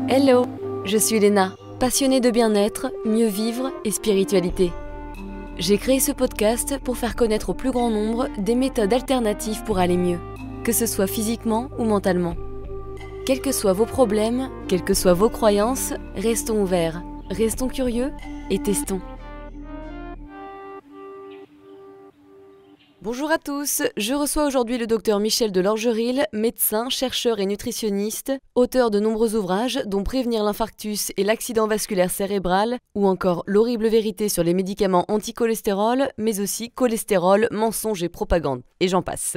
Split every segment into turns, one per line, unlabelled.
Hello, je suis Léna, passionnée de bien-être, mieux vivre et spiritualité. J'ai créé ce podcast pour faire connaître au plus grand nombre des méthodes alternatives pour aller mieux, que ce soit physiquement ou mentalement. Quels que soient vos problèmes, quelles que soient vos croyances, restons ouverts, restons curieux et testons. Bonjour à tous, je reçois aujourd'hui le docteur Michel de Lorgeril, médecin, chercheur et nutritionniste, auteur de nombreux ouvrages dont Prévenir l'infarctus et l'accident vasculaire cérébral, ou encore L'horrible vérité sur les médicaments anti-cholestérol, mais aussi Cholestérol, mensonges et propagande, et j'en passe.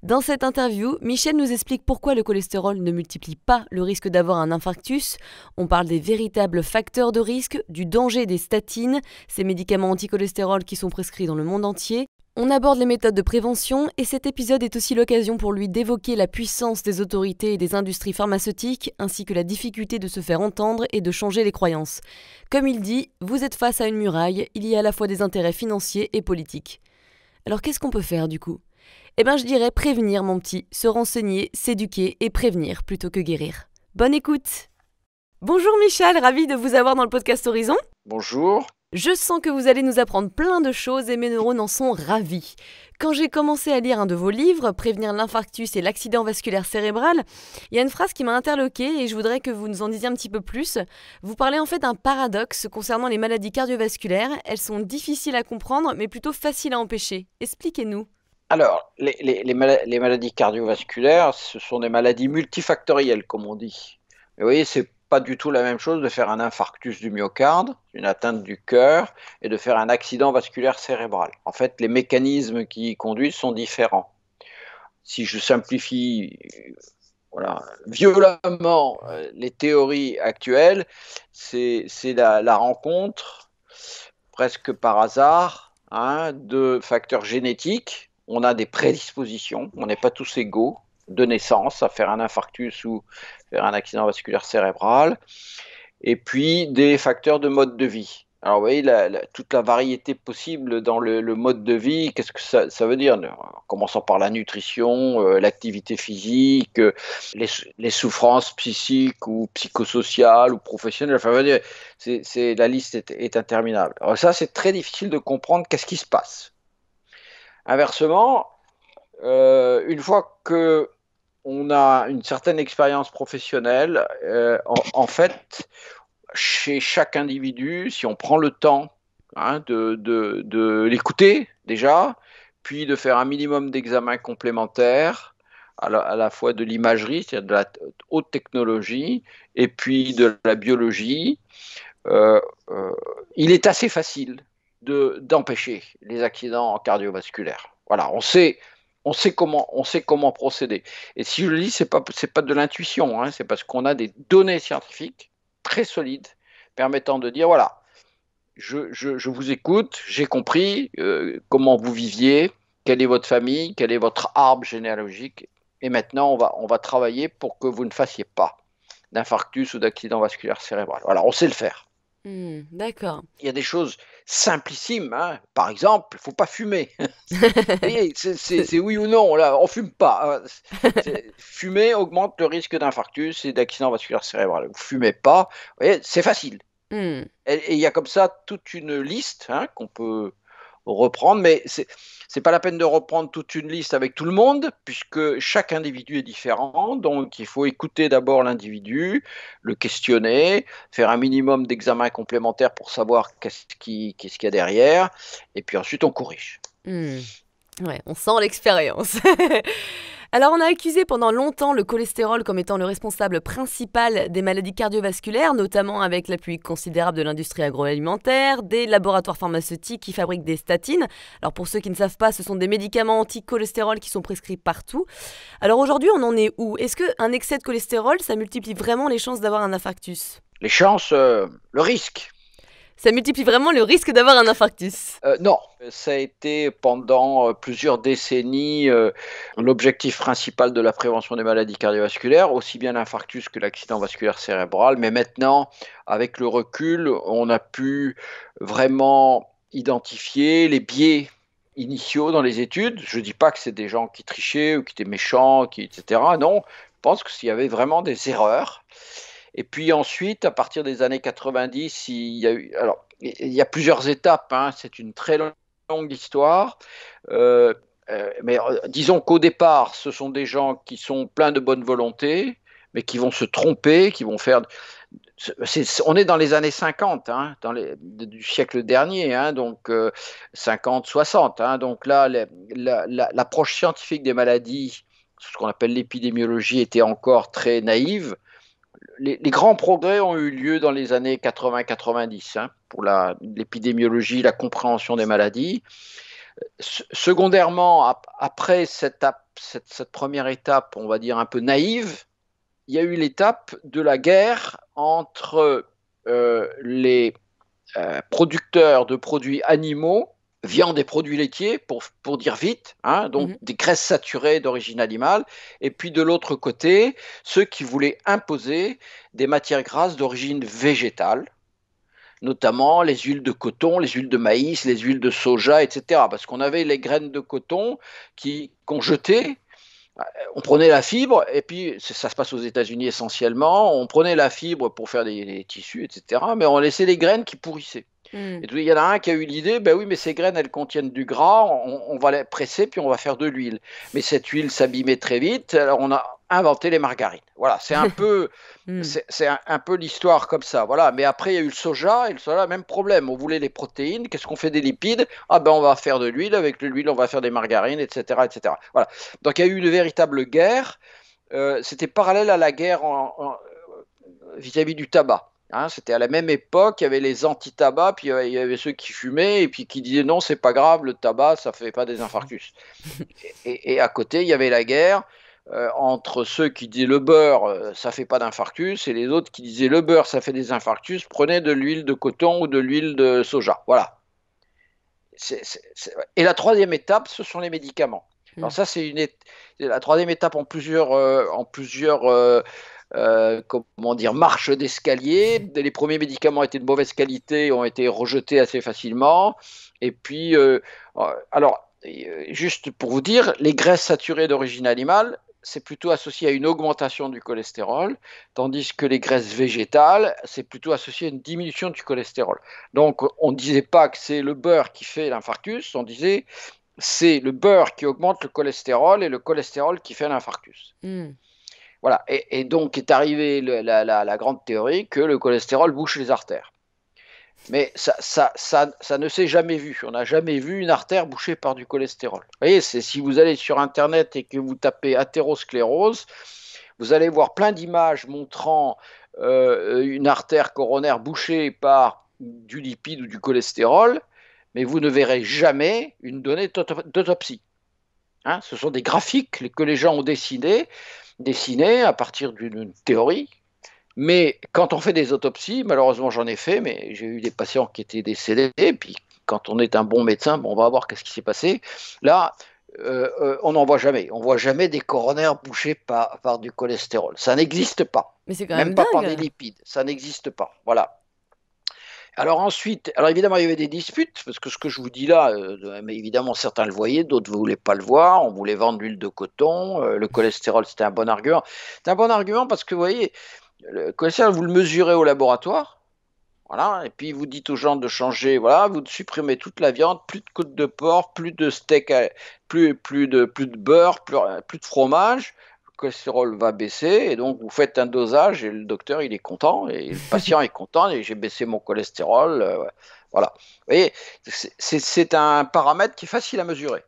Dans cette interview, Michel nous explique pourquoi le cholestérol ne multiplie pas le risque d'avoir un infarctus. On parle des véritables facteurs de risque, du danger des statines, ces médicaments anti-cholestérol qui sont prescrits dans le monde entier. On aborde les méthodes de prévention et cet épisode est aussi l'occasion pour lui d'évoquer la puissance des autorités et des industries pharmaceutiques ainsi que la difficulté de se faire entendre et de changer les croyances. Comme il dit, vous êtes face à une muraille, il y a à la fois des intérêts financiers et politiques. Alors qu'est-ce qu'on peut faire du coup ? Je dirais prévenir mon petit, se renseigner, s'éduquer et prévenir plutôt que guérir. Bonne écoute ! Bonjour Michel, ravi de vous avoir dans le podcast Horizon.
Bonjour.
Je sens que vous allez nous apprendre plein de choses et mes neurones en sont ravis. Quand j'ai commencé à lire un de vos livres, Prévenir l'infarctus et l'accident vasculaire cérébral, il y a une phrase qui m'a interloquée et je voudrais que vous nous en disiez un petit peu plus. Vous parlez en fait d'un paradoxe concernant les maladies cardiovasculaires. Elles sont difficiles à comprendre mais plutôt faciles à empêcher. Expliquez-nous.
Alors, les maladies cardiovasculaires, ce sont des maladies multifactorielles, comme on dit. Mais vous voyez, c'est pas du tout la même chose de faire un infarctus du myocarde, une atteinte du cœur, et de faire un accident vasculaire cérébral. En fait, les mécanismes qui y conduisent sont différents. Si je simplifie violemment les théories actuelles, c'est la rencontre, presque par hasard, de facteurs génétiques. On a des prédispositions, on n'est pas tous égaux de naissance à faire un infarctus ou faire un accident vasculaire cérébral, et puis des facteurs de mode de vie. Alors vous voyez, toute la variété possible dans le mode de vie, qu'est-ce que ça veut dire ? En commençant par la nutrition, l'activité physique, les souffrances psychiques ou psychosociales ou professionnelles, enfin, la liste est interminable. Alors ça, c'est très difficile de comprendre qu'est-ce qui se passe. Inversement, une fois qu'on a une certaine expérience professionnelle, en fait, chez chaque individu, si on prend le temps de l'écouter déjà, puis de faire un minimum d'examens complémentaires, à la fois de l'imagerie, c'est-à-dire de la haute technologie, et puis de la biologie, il est assez facile d'empêcher les accidents cardiovasculaires. Voilà, on sait comment procéder. Et si je le dis, c'est pas de l'intuition, c'est parce qu'on a des données scientifiques très solides permettant de dire, voilà, je vous écoute, j'ai compris comment vous viviez, quelle est votre famille, quel est votre arbre généalogique, et maintenant on va travailler pour que vous ne fassiez pas d'infarctus ou d'accident vasculaire cérébral. Voilà, on sait le faire.
D'accord.
Il y a des choses simplissimes, par exemple, il ne faut pas fumer. Vous voyez, c'est oui ou non, là, on ne fume pas. Fumer augmente le risque d'infarctus et d'accident vasculaire cérébral. Vous ne fumez pas, vous voyez, c'est facile. Et il y a comme ça toute une liste qu'on peut reprendre, mais c'est pas la peine de reprendre toute une liste avec tout le monde, puisque chaque individu est différent, donc il faut écouter d'abord l'individu, le questionner, faire un minimum d'examens complémentaires pour savoir qu'est-ce qu'il y a derrière, et puis ensuite on corrige.
Ouais, on sent l'expérience. Alors, on a accusé pendant longtemps le cholestérol comme étant le responsable principal des maladies cardiovasculaires, notamment avec l'appui considérable de l'industrie agroalimentaire, des laboratoires pharmaceutiques qui fabriquent des statines. Alors, pour ceux qui ne savent pas, ce sont des médicaments anti-cholestérol qui sont prescrits partout. Alors, aujourd'hui, on en est où ? Est-ce qu'un excès de cholestérol, ça multiplie vraiment les chances d'avoir un infarctus ?
Les chances, le risque.
Ça multiplie vraiment le risque d'avoir un infarctus ?
Non, ça a été pendant plusieurs décennies l'objectif principal de la prévention des maladies cardiovasculaires, aussi bien l'infarctus que l'accident vasculaire cérébral. Mais maintenant, avec le recul, on a pu vraiment identifier les biais initiaux dans les études. Je ne dis pas que c'est des gens qui trichaient ou qui étaient méchants, etc. Non, je pense qu'il y avait vraiment des erreurs. Et puis ensuite, à partir des années 90, il y a plusieurs étapes, hein, c'est une très longue histoire. Euh, mais disons qu'au départ, ce sont des gens qui sont pleins de bonne volonté, mais qui vont se tromper, qui vont faire. On est dans les années 50, hein, du siècle dernier, hein, donc 50, 60. Hein, donc là, l'approche scientifique des maladies, ce qu'on appelle l'épidémiologie, était encore très naïve. Les grands progrès ont eu lieu dans les années 80-90, hein, pour l'épidémiologie, la compréhension des maladies. Secondairement, après cette première étape, on va dire un peu naïve, il y a eu l'étape de la guerre entre les producteurs de produits animaux, viande et produits laitiers, pour dire vite, hein, donc des graisses saturées d'origine animale, et puis de l'autre côté, ceux qui voulaient imposer des matières grasses d'origine végétale, notamment les huiles de coton, les huiles de maïs, les huiles de soja, etc. Parce qu'on avait les graines de coton qu'on jetait. On prenait la fibre, et puis ça se passe aux États-Unis essentiellement, on prenait la fibre pour faire des tissus, etc., mais on laissait les graines qui pourrissaient. Et il y en a un qui a eu l'idée, ben oui, mais ces graines, elles contiennent du gras, on va les presser, puis on va faire de l'huile. Mais cette huile s'abîmait très vite, alors on a inventé les margarines. Voilà, c'est un peu, c'est un peu l'histoire comme ça. Voilà. Mais après, il y a eu le soja, et le soja, même problème. On voulait les protéines, qu'est-ce qu'on fait des lipides? Ah ben on va faire de l'huile, avec de l'huile, on va faire des margarines, etc., etc. Voilà. Donc il y a eu une véritable guerre. C'était parallèle à la guerre vis-à-vis du tabac. Hein, c'était à la même époque, il y avait les anti-tabac, puis il y avait ceux qui fumaient, et puis qui disaient non, c'est pas grave, le tabac, ça fait pas des infarctus. Et à côté, il y avait la guerre entre ceux qui disaient le beurre, ça fait pas d'infarctus, et les autres qui disaient le beurre, ça fait des infarctus, prenez de l'huile de coton ou de l'huile de soja. Voilà. Et la troisième étape, ce sont les médicaments. Alors ça, la troisième étape comment dire, marche d'escalier. Les premiers médicaments étaient de mauvaise qualité, ont été rejetés assez facilement. Et puis, alors, juste pour vous dire, les graisses saturées d'origine animale, c'est plutôt associé à une augmentation du cholestérol, tandis que les graisses végétales, c'est plutôt associé à une diminution du cholestérol. Donc, on ne disait pas que c'est le beurre qui fait l'infarctus, on disait c'est le beurre qui augmente le cholestérol et le cholestérol qui fait l'infarctus. Voilà. Et donc est arrivée la grande théorie que le cholestérol bouche les artères. Mais ça ne s'est jamais vu. On n'a jamais vu une artère bouchée par du cholestérol. Vous voyez, si vous allez sur Internet et que vous tapez athérosclérose, vous allez voir plein d'images montrant une artère coronaire bouchée par du lipide ou du cholestérol, mais vous ne verrez jamais une donnée d'autopsie. Hein, ce sont des graphiques que les gens ont dessinés à partir d'une théorie. Mais quand on fait des autopsies, malheureusement j'en ai fait, mais j'ai eu des patients qui étaient décédés, et puis quand on est un bon médecin, on va voir qu'est-ce qui s'est passé. Là, on n'en voit jamais. On ne voit jamais des coronaires bouchés par du cholestérol. Ça n'existe pas.
Mais c'est quand
même
même
pas
dingue.
par des lipides. Ça n'existe pas. Voilà. Alors ensuite, alors évidemment, il y avait des disputes, parce que ce que je vous dis là, mais évidemment, certains le voyaient, d'autres ne voulaient pas le voir. On voulait vendre l'huile de coton, le cholestérol, c'était un bon argument. C'est un bon argument parce que, vous voyez, le cholestérol, vous le mesurez au laboratoire, voilà, et puis vous dites aux gens de changer, voilà, vous supprimez toute la viande, plus de côte de porc, plus de steak, plus de beurre, plus de fromage, le cholestérol va baisser, et donc vous faites un dosage, et le docteur, il est content, et le patient est content, et j'ai baissé mon cholestérol, voilà. Vous voyez, c'est un paramètre qui est facile à mesurer.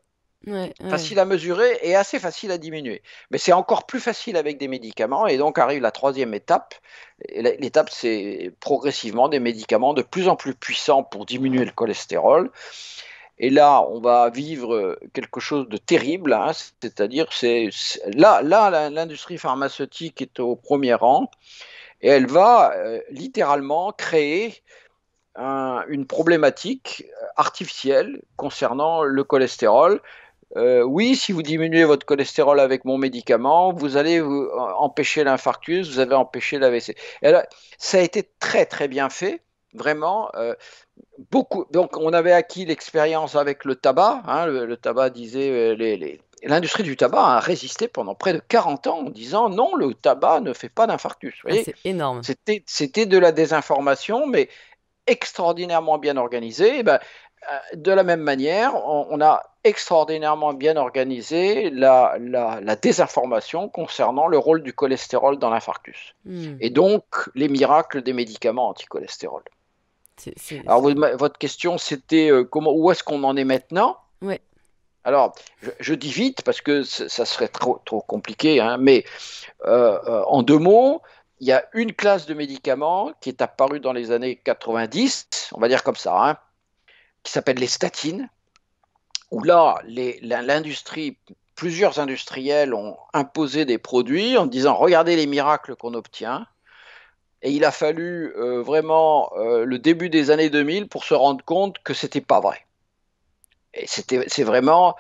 Facile à mesurer et assez facile à diminuer. Mais c'est encore plus facile avec des médicaments, et donc arrive la troisième étape. L'étape, c'est progressivement des médicaments de plus en plus puissants pour diminuer le cholestérol. Et là, on va vivre quelque chose de terrible, hein, c'est-à-dire, là, l'industrie pharmaceutique est au premier rang, et elle va littéralement créer une problématique artificielle concernant le cholestérol. Oui, si vous diminuez votre cholestérol avec mon médicament, vous allez empêcher l'infarctus, vous avez empêché l'AVC. Et là, ça a été très très bien fait, vraiment. Beaucoup. Donc, on avait acquis l'expérience avec le tabac. Hein, le tabac disait l'industrie du tabac a résisté pendant près de 40 ans en disant non, le tabac ne fait pas d'infarctus. Vous
Ah,
voyez,
c'est énorme.
c'était de la désinformation, mais extraordinairement bien organisée. Ben, de la même manière, on a extraordinairement bien organisé la désinformation concernant le rôle du cholestérol dans l'infarctus. Et donc, les miracles des médicaments anticholestérol. Alors, votre question, c'était où est-ce qu'on en est maintenant?
Ouais.
Alors, je dis vite parce que ça serait trop compliqué, hein, mais en 2 mots, il y a une classe de médicaments qui est apparue dans les années 90, on va dire comme ça, hein, qui s'appelle les statines, où là, l'industrie, plusieurs industriels ont imposé des produits en disant regardez les miracles qu'on obtient. Et il a fallu vraiment le début des années 2000 pour se rendre compte que c'était pas vrai. Et c'est vrai. Alors,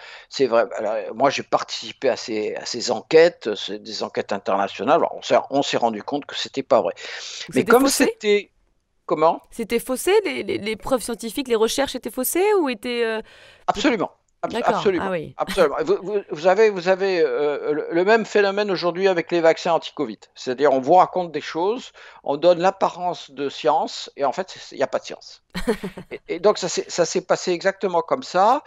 moi, j'ai participé à ces enquêtes, c'est des enquêtes internationales. Alors, on s'est rendu compte que c'était pas vrai. Mais comme
faussé?
c'était comment?
C'était faussé, les preuves scientifiques, les recherches étaient faussées ou étaient
Absolument.
D'accord. Ah
Absolument,
oui.
absolument. Vous avez le même phénomène aujourd'hui avec les vaccins anti-Covid. C'est-à-dire, on vous raconte des choses, on donne l'apparence de science, et en fait, il n'y a pas de science. Et donc, ça s'est passé exactement comme ça.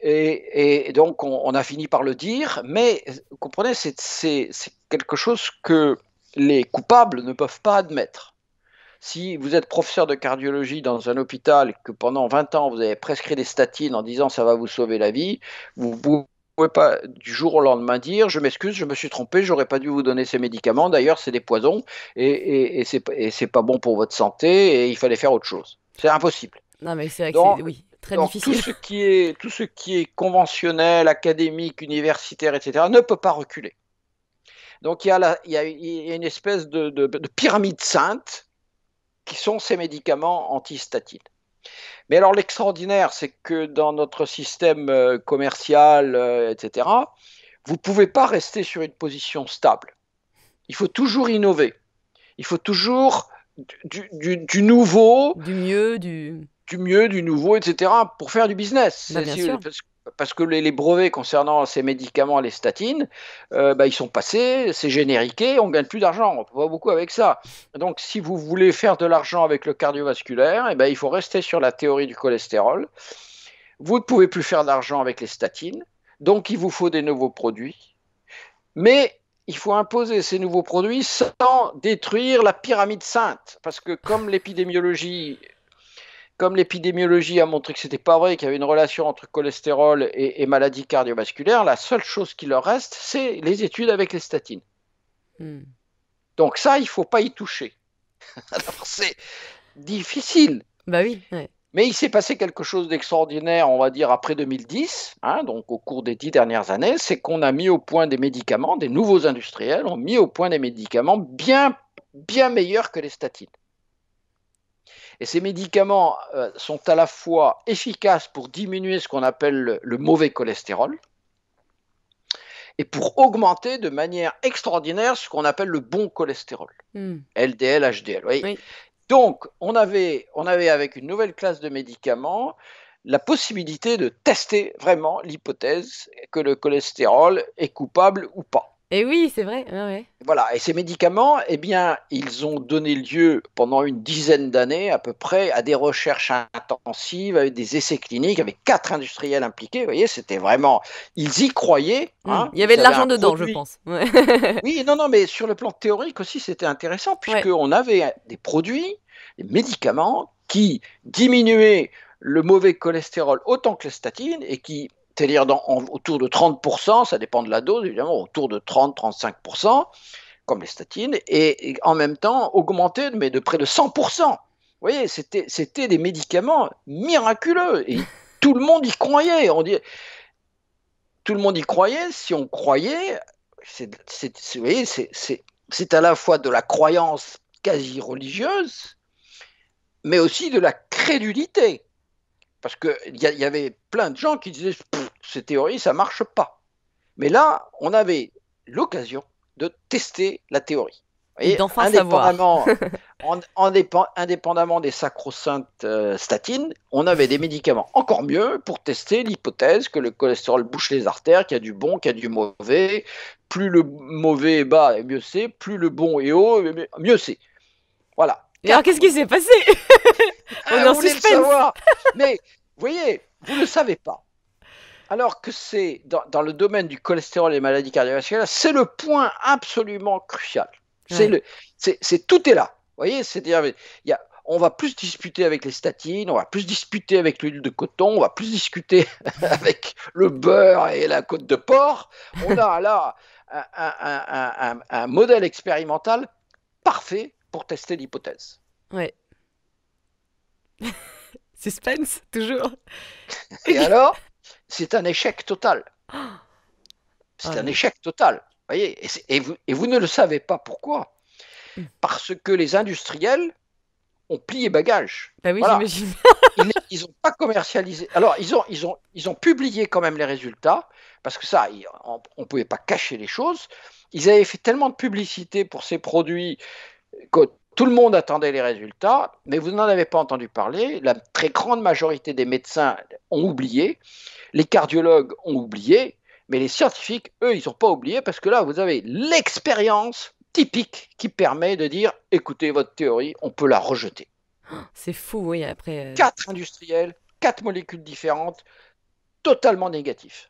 Et donc, on a fini par le dire, mais vous comprenez, c'est quelque chose que les coupables ne peuvent pas admettre. Si vous êtes professeur de cardiologie dans un hôpital et que pendant 20 ans vous avez prescrit des statines en disant ça va vous sauver la vie, vous ne pouvez pas du jour au lendemain dire je m'excuse, je me suis trompé, j'aurais pas dû vous donner ces médicaments, d'ailleurs c'est des poisons et c'est pas bon pour votre santé et il fallait faire autre chose. C'est impossible.
Non, mais c'est vrai que
Donc,
c'est oui, très
donc
difficile.
tout ce qui est conventionnel, académique, universitaire, etc., ne peut pas reculer. Donc il y a une espèce de pyramide sainte qui sont ces médicaments antistatines. Mais alors l'extraordinaire, c'est que dans notre système commercial, etc., vous ne pouvez pas rester sur une position stable. Il faut toujours innover. Il faut toujours du nouveau,
Du mieux,
du nouveau, etc., pour faire du business.
Bah, bien sûr.
Parce que les brevets concernant ces médicaments, les statines, ils sont passés, c'est génériqué, on ne gagne plus d'argent, on ne peut pas beaucoup avec ça. Donc, si vous voulez faire de l'argent avec le cardiovasculaire, il faut rester sur la théorie du cholestérol. Vous ne pouvez plus faire d'argent avec les statines, donc il vous faut des nouveaux produits. Mais il faut imposer ces nouveaux produits sans détruire la pyramide sainte, parce que comme l'épidémiologie a montré que c'était pas vrai, qu'il y avait une relation entre cholestérol et maladies cardiovasculaires, la seule chose qui leur reste, c'est les études avec les statines. Donc ça, il ne faut pas y toucher. Alors c'est difficile.
Bah oui. Ouais.
Mais il s'est passé quelque chose d'extraordinaire, on va dire, après 2010, hein, donc au cours des 10 dernières années, c'est qu'on a mis au point des médicaments, des nouveaux industriels ont mis au point des médicaments bien meilleurs que les statines. Et ces médicaments sont à la fois efficaces pour diminuer ce qu'on appelle le mauvais cholestérol et pour augmenter de manière extraordinaire ce qu'on appelle le bon cholestérol, LDL, HDL. Oui. Donc, on avait avec une nouvelle classe de médicaments la possibilité de tester vraiment l'hypothèse que le cholestérol est coupable ou pas.
Et oui, c'est vrai. Ouais.
Voilà, et ces médicaments, ils ont donné lieu pendant une dizaine d'années à peu près à des recherches intensives, avec des essais cliniques, avec 4 industriels impliqués. Vous voyez, c'était vraiment, ils y croyaient. Hein,
il y avait de l'argent dedans, je pense. Ouais.
Oui, non, mais sur le plan théorique aussi, c'était intéressant, puisqu'on avait des produits, des médicaments qui diminuaient le mauvais cholestérol autant que les statines et qui, c'est-à-dire autour de 30%, ça dépend de la dose évidemment, autour de 30-35%, comme les statines, et en même temps augmenter mais de près de 100%. Vous voyez, c'était des médicaments miraculeux et tout le monde y croyait. Tout le monde y croyait. Si on croyait, vous voyez, c'est à la fois de la croyance quasi religieuse, mais aussi de la crédulité. Parce qu'il y avait plein de gens qui disaient ces théories, ça ne marche pas. Mais là, on avait l'occasion de tester la théorie. Vous
Et
voyez,
d'enfin savoir.
indépendamment des sacro-saintes statines, on avait des médicaments encore mieux pour tester l'hypothèse que le cholestérol bouche les artères, qu'il y a du bon, qu'il y a du mauvais. Plus le mauvais est bas, et mieux c'est. Plus le bon est haut, mieux c'est. Voilà.
Et alors, qu'est-ce qui s'est passé? On est
Vous
en
voulez le
suspense.
savoir. Mais, vous voyez, vous ne le savez pas. Alors que c'est dans le domaine du cholestérol et des maladies cardiovasculaires, c'est le point absolument crucial.
Ouais.
Tout est là. Vous voyez, c'est-à-dire, on va plus discuter avec les statines, on va plus discuter avec l'huile de coton, on va plus discuter avec le beurre et la côte de porc. On a là un modèle expérimental parfait pour tester l'hypothèse.
Ouais. Suspense, toujours.
Et alors, c'est un échec total.
Oh
C'est
là
un
là.
échec total. Voyez, et vous ne le savez pas pourquoi. Parce que les industriels ont plié bagages.
Bah oui,
Voilà.
j'imagine.
Ils n'ont pas commercialisé. Alors, ils ont publié quand même les résultats, parce que ça, on ne pouvait pas cacher les choses. Ils avaient fait tellement de publicité pour ces produits que tout le monde attendait les résultats, mais vous n'en avez pas entendu parler. La très grande majorité des médecins ont oublié, les cardiologues ont oublié, mais les scientifiques, eux, ils n'ont pas oublié, parce que là, vous avez l'expérience typique qui permet de dire, écoutez, votre théorie, on peut la rejeter.
C'est fou, oui, après.
4 industriels, 4 molécules différentes, totalement négatifs.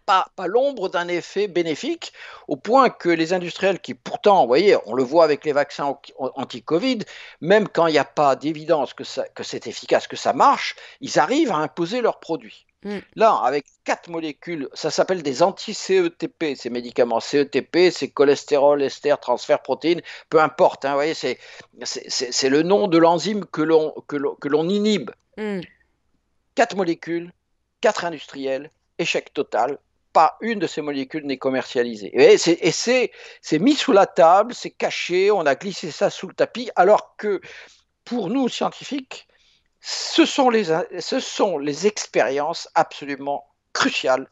Pas l'ombre d'un effet bénéfique, au point que les industriels qui pourtant, vous voyez, on le voit avec les vaccins anti-Covid, même quand il n'y a pas d'évidence que c'est efficace, que ça marche, ils arrivent à imposer leurs produits.
Mm.
Là, avec 4 molécules, ça s'appelle des anti-CETP, ces médicaments. CETP, c'est cholestérol, ester, transfert, protéines, peu importe. Hein, vous voyez, c'est le nom de l'enzyme que l'on inhibe.
Mm.
4 molécules, 4 industriels, échec total. Pas une de ces molécules n'est commercialisée. Et c'est mis sous la table, c'est caché, on a glissé ça sous le tapis, alors que pour nous, scientifiques, ce sont les expériences absolument cruciales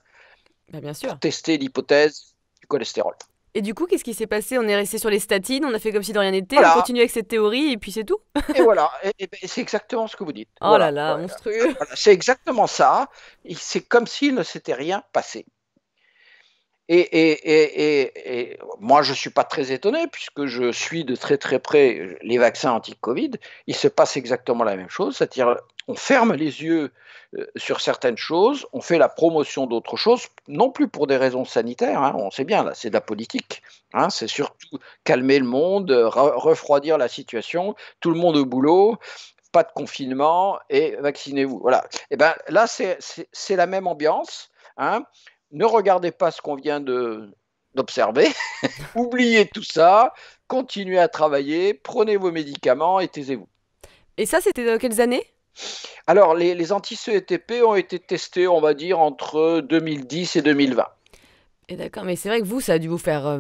Bah bien
pour
sûr.
tester l'hypothèse du cholestérol.
Et du coup, qu'est-ce qui s'est passé? On est resté sur les statines, on a fait comme si de rien n'était, on
Voilà,
continue avec cette théorie et puis c'est tout?
et voilà, et c'est exactement ce que vous dites.
Oh là
Voilà,
là,
voilà.
monstrueux.
Voilà. C'est exactement ça. C'est comme s'il ne s'était rien passé. Et moi, je ne suis pas très étonné, puisque je suis de très très près les vaccins anti-Covid. Il se passe exactement la même chose, c'est-à-dire on ferme les yeux sur certaines choses, on fait la promotion d'autres choses, non plus pour des raisons sanitaires, hein, on sait bien, là, c'est de la politique, hein, c'est surtout calmer le monde, refroidir la situation, tout le monde au boulot, pas de confinement et vaccinez-vous. Voilà. Et ben là, c'est la même ambiance. Hein. Ne regardez pas ce qu'on vient d'observer, oubliez tout ça, continuez à travailler, prenez vos médicaments et taisez-vous.
Et ça, c'était dans quelles années?
Alors, les anti-CETP ont été testés, on va dire, entre 2010 et 2020.
Et d'accord, mais c'est vrai que vous, ça a dû vous faire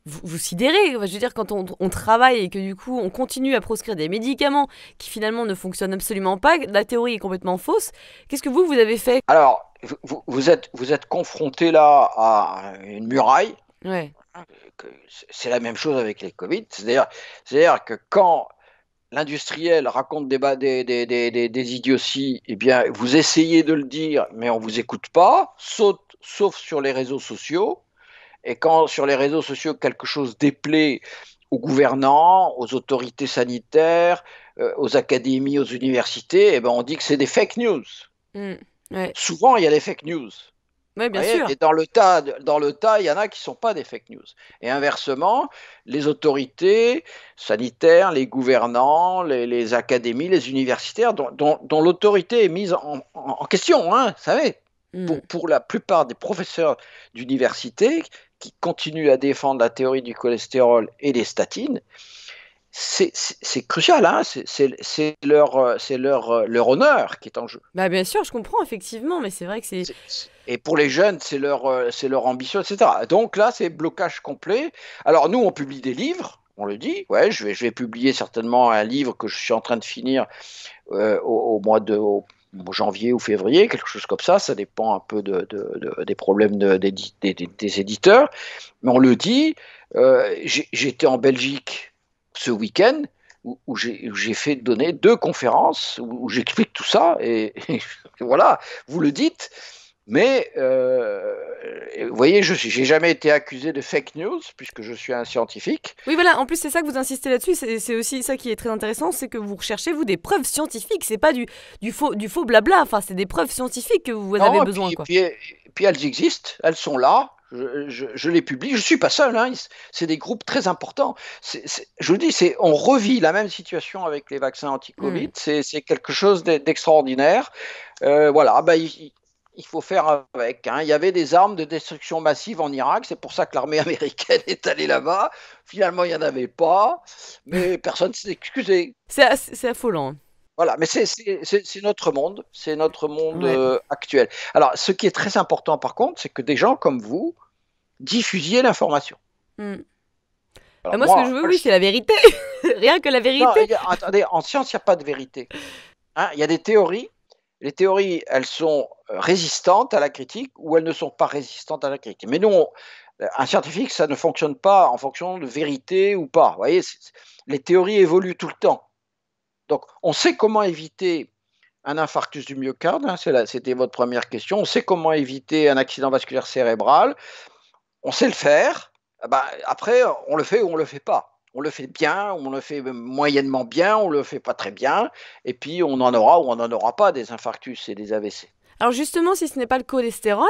vous sidérez. Je veux dire, quand on travaille et que du coup, on continue à proscrire des médicaments qui finalement ne fonctionnent absolument pas, la théorie est complètement fausse. Qu'est-ce que vous avez fait?
Alors, vous êtes confronté là à une muraille.
Ouais.
C'est la même chose avec les Covid. C'est-à-dire que quand l'industriel raconte des idioties, eh bien, vous essayez de le dire, mais on ne vous écoute pas, sauf sur les réseaux sociaux. Et quand sur les réseaux sociaux, quelque chose déplaît aux gouvernants, aux autorités sanitaires, aux académies, aux universités, eh ben, on dit que c'est des fake news.
Ouais.
Souvent, il y a des fake news.
Ouais, bien
Voyez,
sûr.
et dans le tas, il y en a qui ne sont pas des fake news. Et inversement, les autorités sanitaires, les gouvernants, les académies, les universitaires, dont l'autorité est mise en question, hein, vous savez, pour la plupart des professeurs d'université qui continuent à défendre la théorie du cholestérol et des statines, c'est crucial, hein, c'est leur honneur qui est en jeu.
Bah bien sûr, je comprends effectivement, mais c'est vrai que c'est.
Et pour les jeunes, c'est leur ambition, etc. Donc là, c'est blocage complet. Alors nous, on publie des livres, on le dit. Ouais, je vais publier certainement un livre que je suis en train de finir au janvier ou février, quelque chose comme ça dépend un peu des problèmes des éditeurs, mais on le dit. J'étais en Belgique ce week-end où j'ai fait donner 2 conférences où j'explique tout ça, et voilà, vous le dites. Mais vous voyez, je n'ai jamais été accusé de fake news puisque je suis un scientifique.
Oui, voilà, en plus c'est ça que vous insistez là-dessus, c'est aussi ça qui est très intéressant, c'est que vous recherchez, vous, des preuves scientifiques, c'est pas du faux blabla, enfin c'est des preuves scientifiques que vous avez besoin, quoi.
Puis elles existent, elles sont là, je les publie, je ne suis pas seul, hein, c'est des groupes très importants. Je vous dis, on revit la même situation avec les vaccins anti-Covid, c'est quelque chose d'extraordinaire. Voilà, il faut faire avec, hein. Il y avait des armes de destruction massive en Irak, c'est pour ça que l'armée américaine est allée là-bas. Finalement, il n'y en avait pas, mais personne ne s'est excusé.
C'est affolant.
Voilà, mais c'est notre monde,
Ouais.
actuel. Alors, ce qui est très important, par contre, c'est que des gens comme vous diffusiez l'information.
Mm.
Alors
Moi, ce que je veux, oui, c'est la vérité. Rien que la
non,
vérité.
attendez, en science, il n'y a pas de vérité. Hein, il y a des théories. Les théories, elles sont résistantes à la critique ou elles ne sont pas résistantes à la critique. Mais nous, un scientifique, ça ne fonctionne pas en fonction de vérité ou pas. Vous voyez, les théories évoluent tout le temps. Donc, on sait comment éviter un infarctus du myocarde, hein, c'était votre première question. On sait comment éviter un accident vasculaire cérébral. On sait le faire. Après, on le fait ou on ne le fait pas. On le fait bien, on le fait moyennement bien, on ne le fait pas très bien. Et puis, on en aura ou on n'en aura pas des infarctus et des AVC.
Alors justement, si ce n'est pas le cholestérol,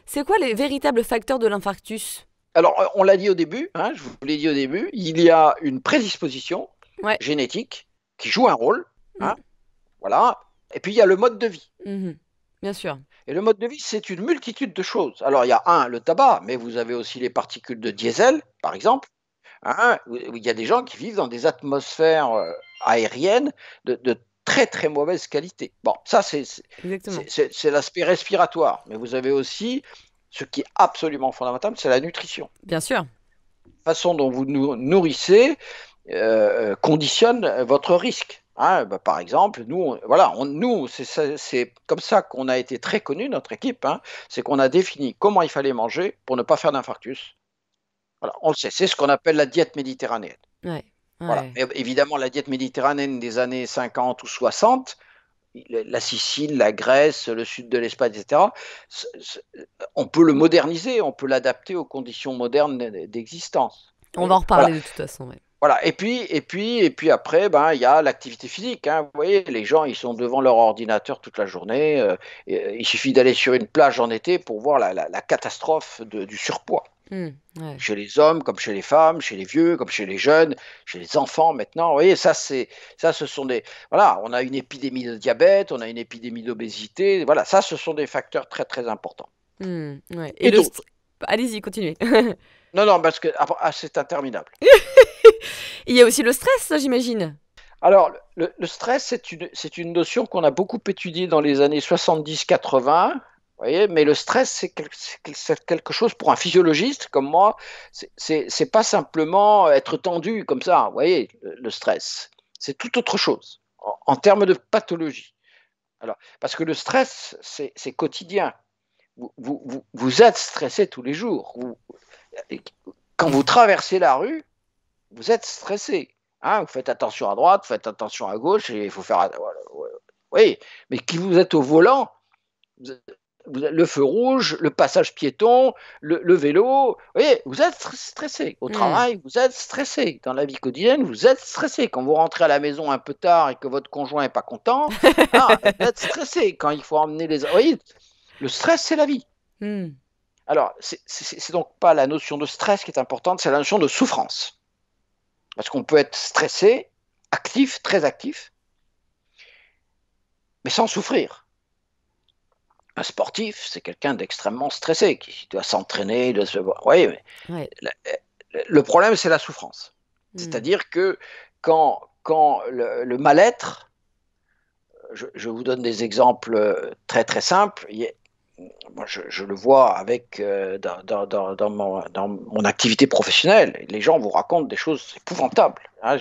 c'est quoi les véritables facteurs de l'infarctus?
Alors, on l'a dit au début, hein, je vous l'ai dit au début, il y a une prédisposition
Ouais.
génétique qui joue un rôle.
Mm.
Hein, voilà. Et puis, il y a le mode de vie.
Bien sûr.
Et le mode de vie, c'est une multitude de choses. Alors, il y a le tabac, mais vous avez aussi les particules de diesel, par exemple. Hein, où il y a des gens qui vivent dans des atmosphères aériennes de très très mauvaise qualité. Bon, ça
Exactement.
c'est l'aspect respiratoire, mais vous avez aussi ce qui est absolument fondamental, c'est la nutrition.
Bien sûr.
La façon dont vous nourrissez conditionne votre risque. Hein, par exemple, nous, c'est comme ça qu'on a été très connus, notre équipe, hein, c'est qu'on a défini comment il fallait manger pour ne pas faire d'infarctus. Voilà, on le sait, c'est ce qu'on appelle la diète méditerranéenne.
Ouais.
Voilà.
Ouais.
Et évidemment, la diète méditerranéenne des années 50 ou 60, la Sicile, la Grèce, le sud de l'Espagne, etc., on peut le moderniser, on peut l'adapter aux conditions modernes d'existence.
On va en
Voilà.
reparler de toute façon. Ouais.
Voilà. Et puis après, il y a l'activité physique. Hein. Vous voyez, les gens, ils sont devant leur ordinateur toute la journée. Il suffit d'aller sur une plage en été pour voir la catastrophe du surpoids.
Ouais.
Chez les hommes, comme chez les femmes, chez les vieux, comme chez les jeunes, chez les enfants maintenant. Vous voyez, ça, ce sont des. Voilà, on a une épidémie de diabète, on a une épidémie d'obésité. Voilà, ça, ce sont des facteurs très, très importants.
Ouais.
Et d'autres.
Allez-y, continuez.
Non, parce que c'est interminable.
Il y a aussi le stress, ça, j'imagine.
Alors, le stress, c'est une notion qu'on a beaucoup étudiée dans les années 70-80. Voyez, mais le stress, c'est quelque chose pour un physiologiste comme moi. C'est pas simplement être tendu comme ça. Vous voyez, le stress, c'est tout autre chose en termes de pathologie. Alors, parce que le stress, c'est quotidien. Vous êtes stressé tous les jours. Quand vous traversez la rue, vous êtes stressé. Hein, vous faites attention à droite, vous faites attention à gauche, et il faut faire. Oui, mais qui vous êtes au volant, le feu rouge, le passage piéton, le vélo, vous êtes stressé. Au travail, vous êtes stressé. Dans la vie quotidienne, vous êtes stressé. Quand vous rentrez à la maison un peu tard et que votre conjoint n'est pas content, vous êtes stressé. Quand il faut emmener les. Vous voyez, le stress, c'est la vie. Alors, c'est donc pas la notion de stress qui est importante, c'est la notion de souffrance. Parce qu'on peut être stressé, actif, très actif, mais sans souffrir. Un sportif, c'est quelqu'un d'extrêmement stressé, qui doit s'entraîner, doit se voir. Oui, mais le problème, c'est la souffrance. C'est-à-dire que quand le mal-être, je vous donne des exemples très très simples. Moi, je le vois dans mon activité professionnelle. Les gens vous racontent des choses épouvantables. Hein,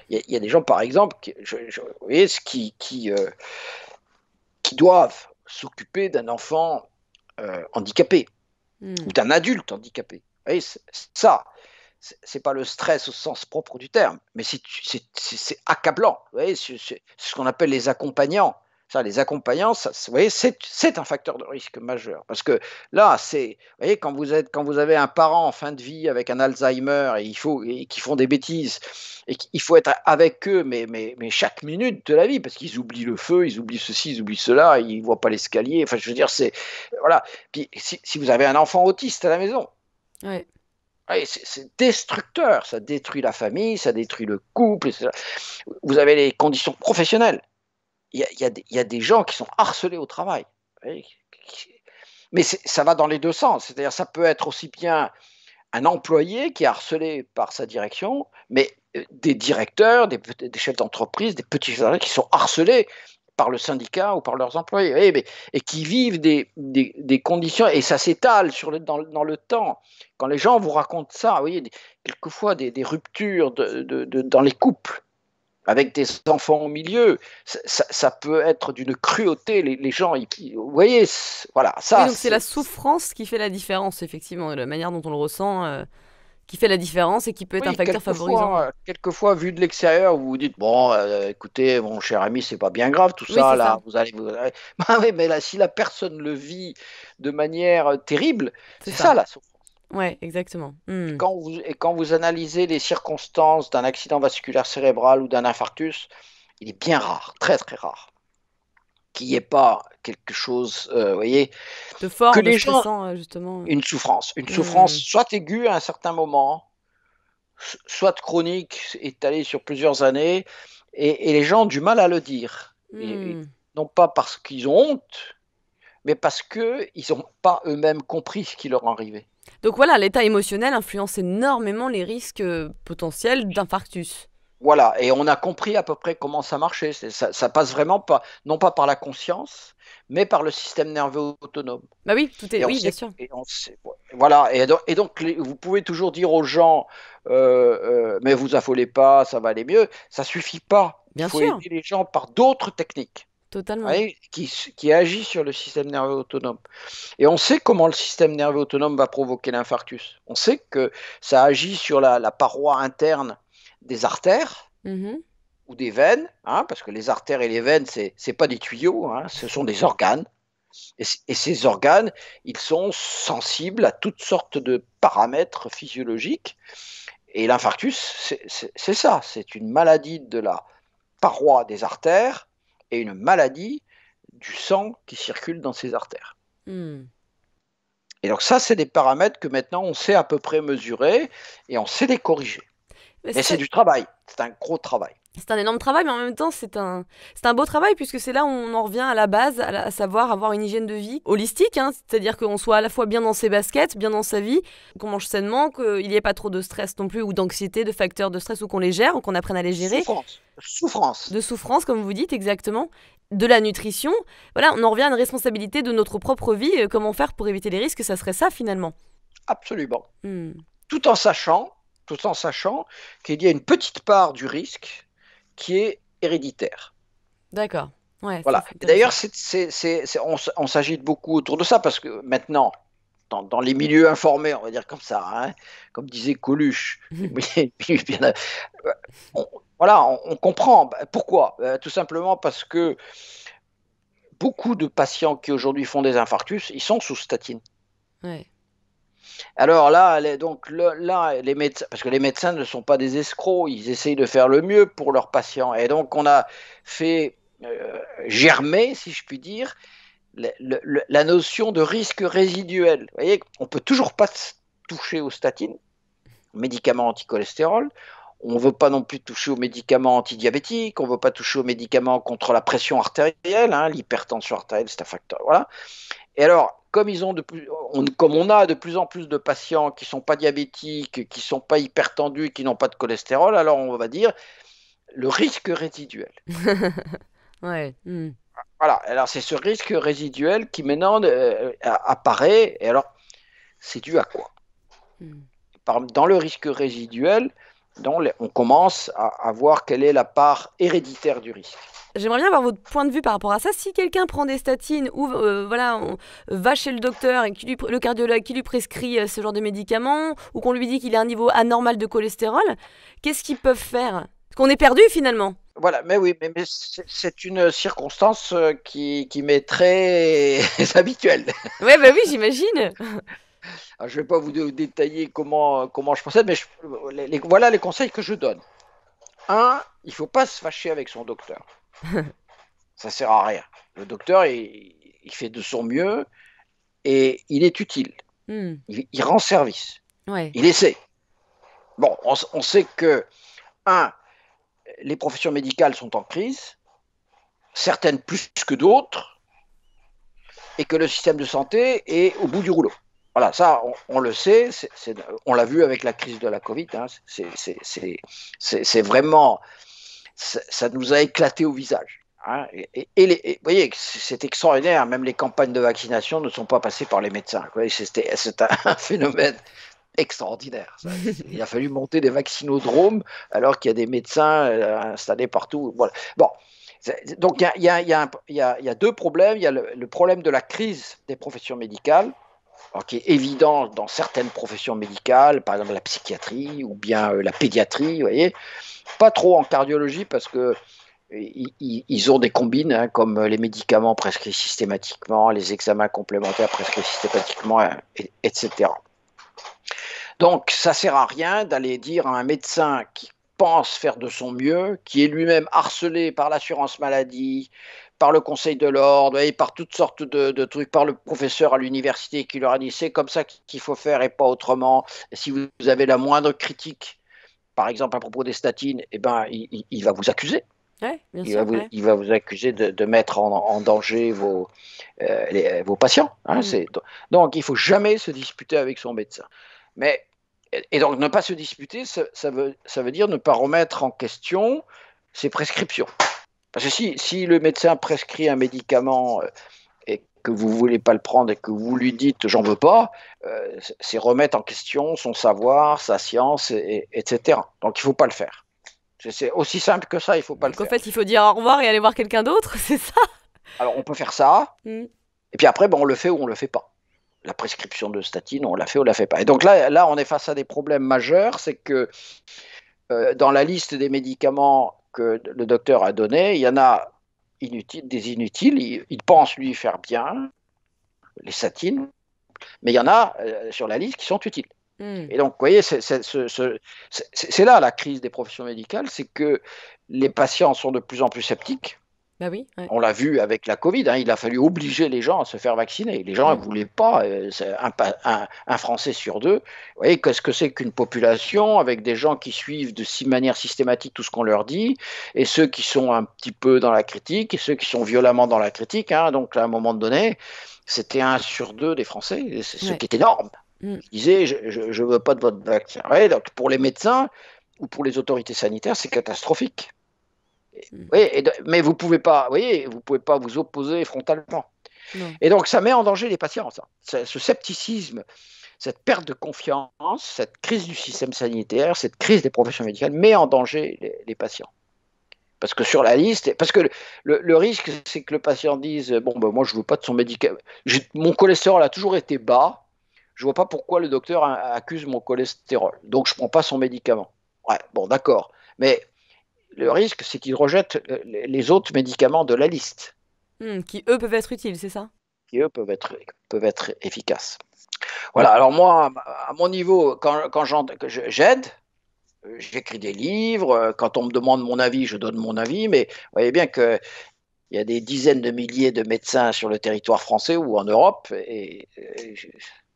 il y a des gens, par exemple, vous voyez, qui doivent s'occuper d'un enfant handicapé ou
Hmm.
d'un adulte handicapé. Vous voyez, ça, c'est pas le stress au sens propre du terme, mais c'est accablant. Vous voyez, c'est ce qu'on appelle les accompagnants. Ça, les accompagnants, ça, vous voyez, c'est un facteur de risque majeur. Parce que là, vous voyez, quand vous avez un parent en fin de vie avec un Alzheimer et qui font des bêtises, et qu'il faut être avec eux, mais chaque minute de la vie, parce qu'ils oublient le feu, ils oublient ceci, ils oublient cela, ils voient pas l'escalier. Enfin, je veux dire, voilà. Puis si vous avez un enfant autiste à la maison,
Ouais.
ouais, c'est destructeur, ça détruit la famille, ça détruit le couple. Vous avez les conditions professionnelles. Il y a des gens qui sont harcelés au travail. Mais ça va dans les deux sens. C'est-à-dire, ça peut être aussi bien un employé qui est harcelé par sa direction, mais des directeurs, des chefs d'entreprise, des petits salariés qui sont harcelés par le syndicat ou par leurs employés, et qui vivent des conditions, et ça s'étale dans le temps. Quand les gens vous racontent ça, vous voyez, quelquefois des ruptures dans les couples, avec des enfants au milieu, ça peut être d'une cruauté. Les gens, vous voyez, voilà,
Oui,
ça,
donc c'est la souffrance qui fait la différence, effectivement, la manière dont on le ressent, qui fait la différence et qui peut être un
oui,
facteur favorisant.
quelquefois, vu de l'extérieur, vous vous dites, bon, écoutez, mon cher ami, c'est pas bien grave tout
Oui,
ça,
c'est ça.
là, Bah oui, mais là, si la personne le vit de manière terrible,
C'est
c'est
ça.
ça la souffrance.
Ouais, exactement. Hmm.
Et quand vous analysez les circonstances d'un accident vasculaire cérébral ou d'un infarctus, il est bien rare, très très rare, qu'il n'y ait pas quelque chose, vous voyez,
De
que
fort, de
les gens,
stressant, justement.
une souffrance
Hmm.
soit aiguë à un certain moment, soit chronique, étalée sur plusieurs années, et les gens ont du mal à le dire.
Hmm.
Non pas parce qu'ils ont honte, mais parce qu'ils n'ont pas eux-mêmes compris ce qui leur arrivait.
Donc voilà, l'état émotionnel influence énormément les risques potentiels d'infarctus.
Voilà, et on a compris à peu près comment ça marchait. Ça passe vraiment pas, non pas par la conscience, mais par le système nerveux autonome.
Bah oui, tout est.
Et on
Oui, bien
sait,
sûr.
voilà. Et donc, vous pouvez toujours dire aux gens, mais vous affolez pas, ça va aller mieux. Ça suffit pas. Il
Bien
faut
sûr,
aider les gens par d'autres techniques,
totalement.
ouais, qui agissent sur le système nerveux autonome. Et on sait comment le système nerveux autonome va provoquer l'infarctus. On sait que ça agit sur la paroi interne des artères
Mhm.
ou des veines, hein, parce que les artères et les veines, c'est pas des tuyaux, hein, ce sont des organes. Et ces organes, ils sont sensibles à toutes sortes de paramètres physiologiques. Et l'infarctus, c'est ça, c'est une maladie de la paroi des artères et une maladie du sang qui circule dans ces artères.
Hmm.
Et donc ça, c'est des paramètres que maintenant on sait à peu près mesurer et on sait les corriger.
Mais
Mais c'est du travail, c'est un gros travail.
c'est un énorme travail, mais en même temps, c'est un beau travail, puisque c'est là où on en revient à la base, à savoir avoir une hygiène de vie holistique, hein, c'est-à-dire qu'on soit à la fois bien dans ses baskets, bien dans sa vie, qu'on mange sainement, qu'il n'y ait pas trop de stress non plus, ou d'anxiété, de facteurs de stress, ou qu'on les gère, ou qu'on apprenne à les gérer,
Souffrance, souffrance,
de souffrance, comme vous dites exactement, de la nutrition. Voilà, on en revient à une responsabilité de notre propre vie, comment faire pour éviter les risques, ça serait ça finalement.
absolument.
Hmm.
Tout en sachant, tout en sachant qu'il y a une petite part du risque qui est héréditaire.
D'accord, ouais, ça
Voilà.
c'est
Et d'ailleurs,
intéressant.
on s'agite beaucoup autour de ça parce que maintenant, dans les milieux informés, on va dire comme ça, hein, comme disait Coluche, on, voilà, on comprend. Pourquoi? Tout simplement parce que beaucoup de patients qui aujourd'hui font des infarctus, ils sont sous statine.
Ouais.
Alors là, les médecins, parce que les médecins ne sont pas des escrocs, ils essayent de faire le mieux pour leurs patients. Et donc, on a fait germer, si je puis dire, la notion de risque résiduel. Vous voyez, on peut toujours pas toucher aux statines, aux médicaments anticholestérol. On ne veut pas non plus toucher aux médicaments antidiabétiques, on ne veut pas toucher aux médicaments contre la pression artérielle, hein, l'hypertension artérielle, c'est un facteur. Voilà. Et alors, comme on a de plus en plus de patients qui ne sont pas diabétiques, qui ne sont pas hypertendus, qui n'ont pas de cholestérol, alors on va dire le risque résiduel.
Ouais. Hmm.
Voilà, alors c'est ce risque résiduel qui maintenant apparaît, et alors c'est dû à quoi?
Hmm.
Dans le risque résiduel, on commence à voir quelle est la part héréditaire du risque.
j'aimerais bien avoir votre point de vue par rapport à ça. Si quelqu'un prend des statines ou voilà, on va chez le docteur et le cardiologue qui lui prescrit ce genre de médicaments ou qu'on lui dit qu'il a un niveau anormal de cholestérol, qu'est-ce qu'ils peuvent faire? Parce qu'on est perdu finalement.
Voilà, mais oui, mais c'est une circonstance qui m'est très habituelle.
Ouais, bah oui, j'imagine.
Alors, je ne vais pas vous détailler comment je procède, mais voilà les conseils que je donne. Un, il ne faut pas se fâcher avec son docteur. Ça ne sert à rien. Le docteur, il fait de son mieux et il est utile. Il rend service.
Ouais.
Il essaie. Bon, on sait que, les professions médicales sont en crise, certaines plus que d'autres, et que le système de santé est au bout du rouleau. Voilà, ça, on le sait, on l'a vu avec la crise de la Covid, hein, c'est vraiment, ça nous a éclaté au visage. Hein, et vous voyez, c'est extraordinaire, même les campagnes de vaccination ne sont pas passées par les médecins. C'est un phénomène extraordinaire. Il a fallu monter des vaccinodromes alors qu'il y a des médecins installés partout. Voilà. Bon, donc il y a deux problèmes. Il y a le problème de la crise des professions médicales, alors, qui est évident dans certaines professions médicales, par exemple la psychiatrie ou bien la pédiatrie, vous voyez. Pas trop en cardiologie parce que ils ont des combines, hein, comme les médicaments prescrits systématiquement, les examens complémentaires prescrits systématiquement, etc. Donc, ça ne sert à rien d'aller dire à un médecin qui pense faire de son mieux, qui est lui-même harcelé par l'assurance maladie, par le conseil de l'ordre, et par toutes sortes de trucs, par le professeur à l'université qui leur a dit c'est comme ça qu'il faut faire et pas autrement. Et si vous avez la moindre critique, par exemple à propos des statines, eh ben, il va vous accuser.
Ouais, bien sûr,
il va vous accuser de mettre en danger vos patients. Hein, donc, il ne faut jamais se disputer avec son médecin. Et donc, ne pas se disputer, ça veut dire ne pas remettre en question ses prescriptions. Parce que si le médecin prescrit un médicament et que vous ne voulez pas le prendre et que vous lui dites « j'en veux pas », c'est remettre en question son savoir, sa science, etc. Donc, il ne faut pas le faire. C'est aussi simple que ça, il ne faut pas le faire.
En fait, il faut dire au revoir et aller voir quelqu'un d'autre, c'est ça?
Alors, on peut faire ça, et puis après, on le fait ou on ne le fait pas. La prescription de statine, on la fait ou on ne la fait pas. Et donc là, on est face à des problèmes majeurs, c'est que dans la liste des médicaments que le docteur a donnés, il y en a des inutiles, il pense lui faire bien, les statines, mais il y en a sur la liste qui sont utiles. Et donc, vous voyez, c'est là la crise des professions médicales, c'est que les patients sont de plus en plus sceptiques.
Bah oui, ouais.
On l'a vu avec la Covid, hein, il a fallu obliger les gens à se faire vacciner. Les gens ne voulaient pas, un Français sur deux. Vous voyez, qu'est-ce que c'est qu'une population avec des gens qui suivent de manière systématique tout ce qu'on leur dit, et ceux qui sont un petit peu dans la critique, et ceux qui sont violemment dans la critique. Hein, donc, à un moment donné, c'était 1 sur 2 des Français, ce qui est énorme. Ils disaient, je ne veux pas de votre vaccin. Ouais, donc pour les médecins ou pour les autorités sanitaires, c'est catastrophique. Oui, mais vous pouvez pas, vous pouvez pas vous opposer frontalement.
Non.
Et donc ça met en danger les patients, ce scepticisme, cette perte de confiance, cette crise du système sanitaire, cette crise des professions médicales met en danger les patients. Parce que sur la liste, parce que le risque, c'est que le patient dise moi je veux pas de son médicament, mon cholestérol a toujours été bas, je vois pas pourquoi le docteur accuse mon cholestérol, donc je prends pas son médicament. Ouais, bon d'accord, mais le risque, c'est qu'ils rejettent les autres médicaments de la liste.
Qui, eux, peuvent être utiles, c'est ça?
Qui, eux, peuvent être efficaces. Voilà, alors moi, à mon niveau, quand j'aide, j'écris des livres, quand on me demande mon avis, je donne mon avis, mais vous voyez bien qu'il y a des dizaines de milliers de médecins sur le territoire français ou en Europe, et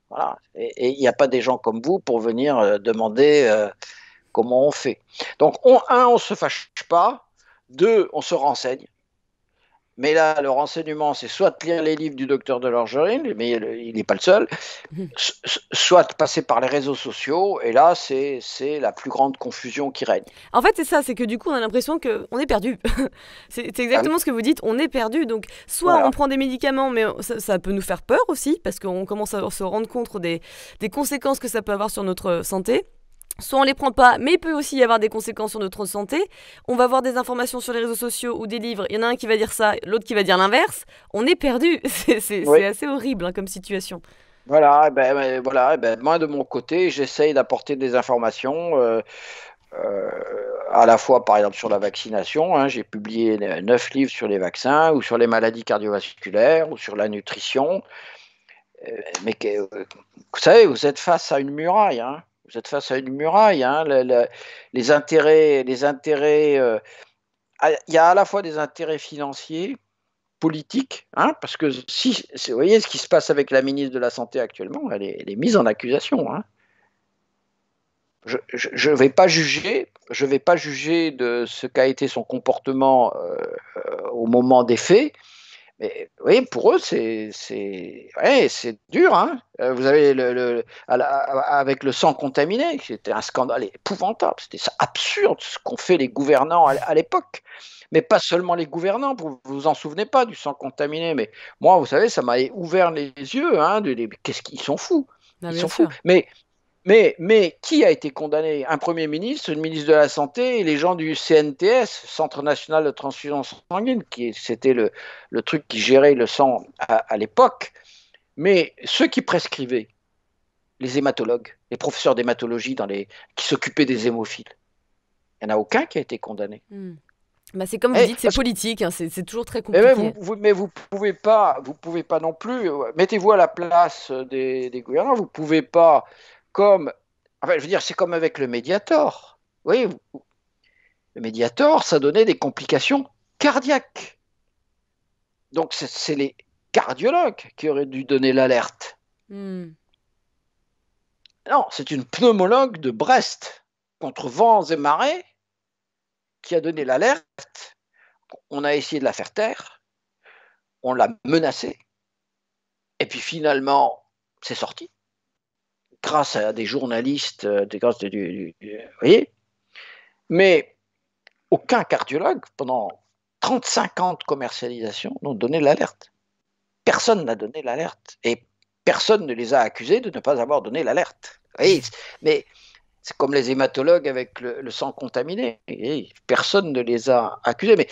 voilà. Et il n'y a pas des gens comme vous pour venir demander comment on fait. Donc, on ne se fâche pas. 2, on se renseigne. Mais là, le renseignement, c'est soit de lire les livres du docteur de Lorgeril, mais il n'est pas le seul, soit de passer par les réseaux sociaux, et là, c'est la plus grande confusion qui règne.
En fait, c'est ça, c'est que du coup, on a l'impression qu'on est perdu. C'est exactement ce que vous dites, on est perdu. Donc, soit on prend des médicaments, mais ça peut nous faire peur aussi, parce qu'on commence à se rendre compte des conséquences que ça peut avoir sur notre santé. soit on les prend pas, mais il peut aussi y avoir des conséquences sur notre santé. On va voir des informations sur les réseaux sociaux ou des livres. Il y en a un qui va dire ça, l'autre qui va dire l'inverse. On est perdu. C'est
Oui.
assez horrible comme situation.
Voilà, voilà, moi de mon côté, j'essaye d'apporter des informations euh, à la fois, par exemple, sur la vaccination. Hein, j'ai publié 9 livres sur les vaccins ou sur les maladies cardiovasculaires ou sur la nutrition. Vous savez, vous êtes face à une muraille. Hein, vous êtes face à une muraille. Hein, les intérêts, il y a à la fois des intérêts financiers, politiques, hein, parce que si, vous voyez ce qui se passe avec la ministre de la Santé actuellement, elle est mise en accusation. Hein. Je vais pas juger, je vais pas juger de ce qu'a été son comportement au moment des faits, mais oui, pour eux, c'est dur. Hein. Vous avez avec le sang contaminé, c'était un scandale épouvantable. C'était absurde ce qu'ont fait les gouvernants à l'époque. Mais pas seulement les gouvernants, vous vous en souvenez pas du sang contaminé. Mais moi, vous savez, ça m'a ouvert les yeux. Hein, qu'est-ce qu'ils sont fous.
Ah,
Ils
bien
sont fous.
sûr.
Mais qui a été condamné? Un Premier ministre, une ministre de la Santé et les gens du CNTS, Centre national de transfusion sanguine, c'était le truc qui gérait le sang à l'époque. Mais ceux qui prescrivaient, les hématologues, les professeurs d'hématologie qui s'occupaient des hémophiles, il n'y en a aucun qui a été condamné.
Bah, c'est comme vous dites, c'est politique, hein, c'est toujours très compliqué.
Mais vous pouvez pas non plus. Mettez-vous à la place des gouvernants. Vous pouvez pas, enfin, je veux dire, c'est comme avec le Mediator. Oui, le Mediator, ça donnait des complications cardiaques. Donc c'est les cardiologues qui auraient dû donner l'alerte. Non, c'est une pneumologue de Brest contre vents et marées qui a donné l'alerte. On a essayé de la faire taire. On l'a menacée. Et puis finalement, c'est sorti. Grâce à des journalistes, vous voyez. Mais aucun cardiologue, pendant 35 ans de commercialisation, n'a donné l'alerte. Personne n'a donné l'alerte. Et personne ne les a accusés de ne pas avoir donné l'alerte. Mais c'est comme les hématologues avec le sang contaminé. Personne ne les a accusés. Mais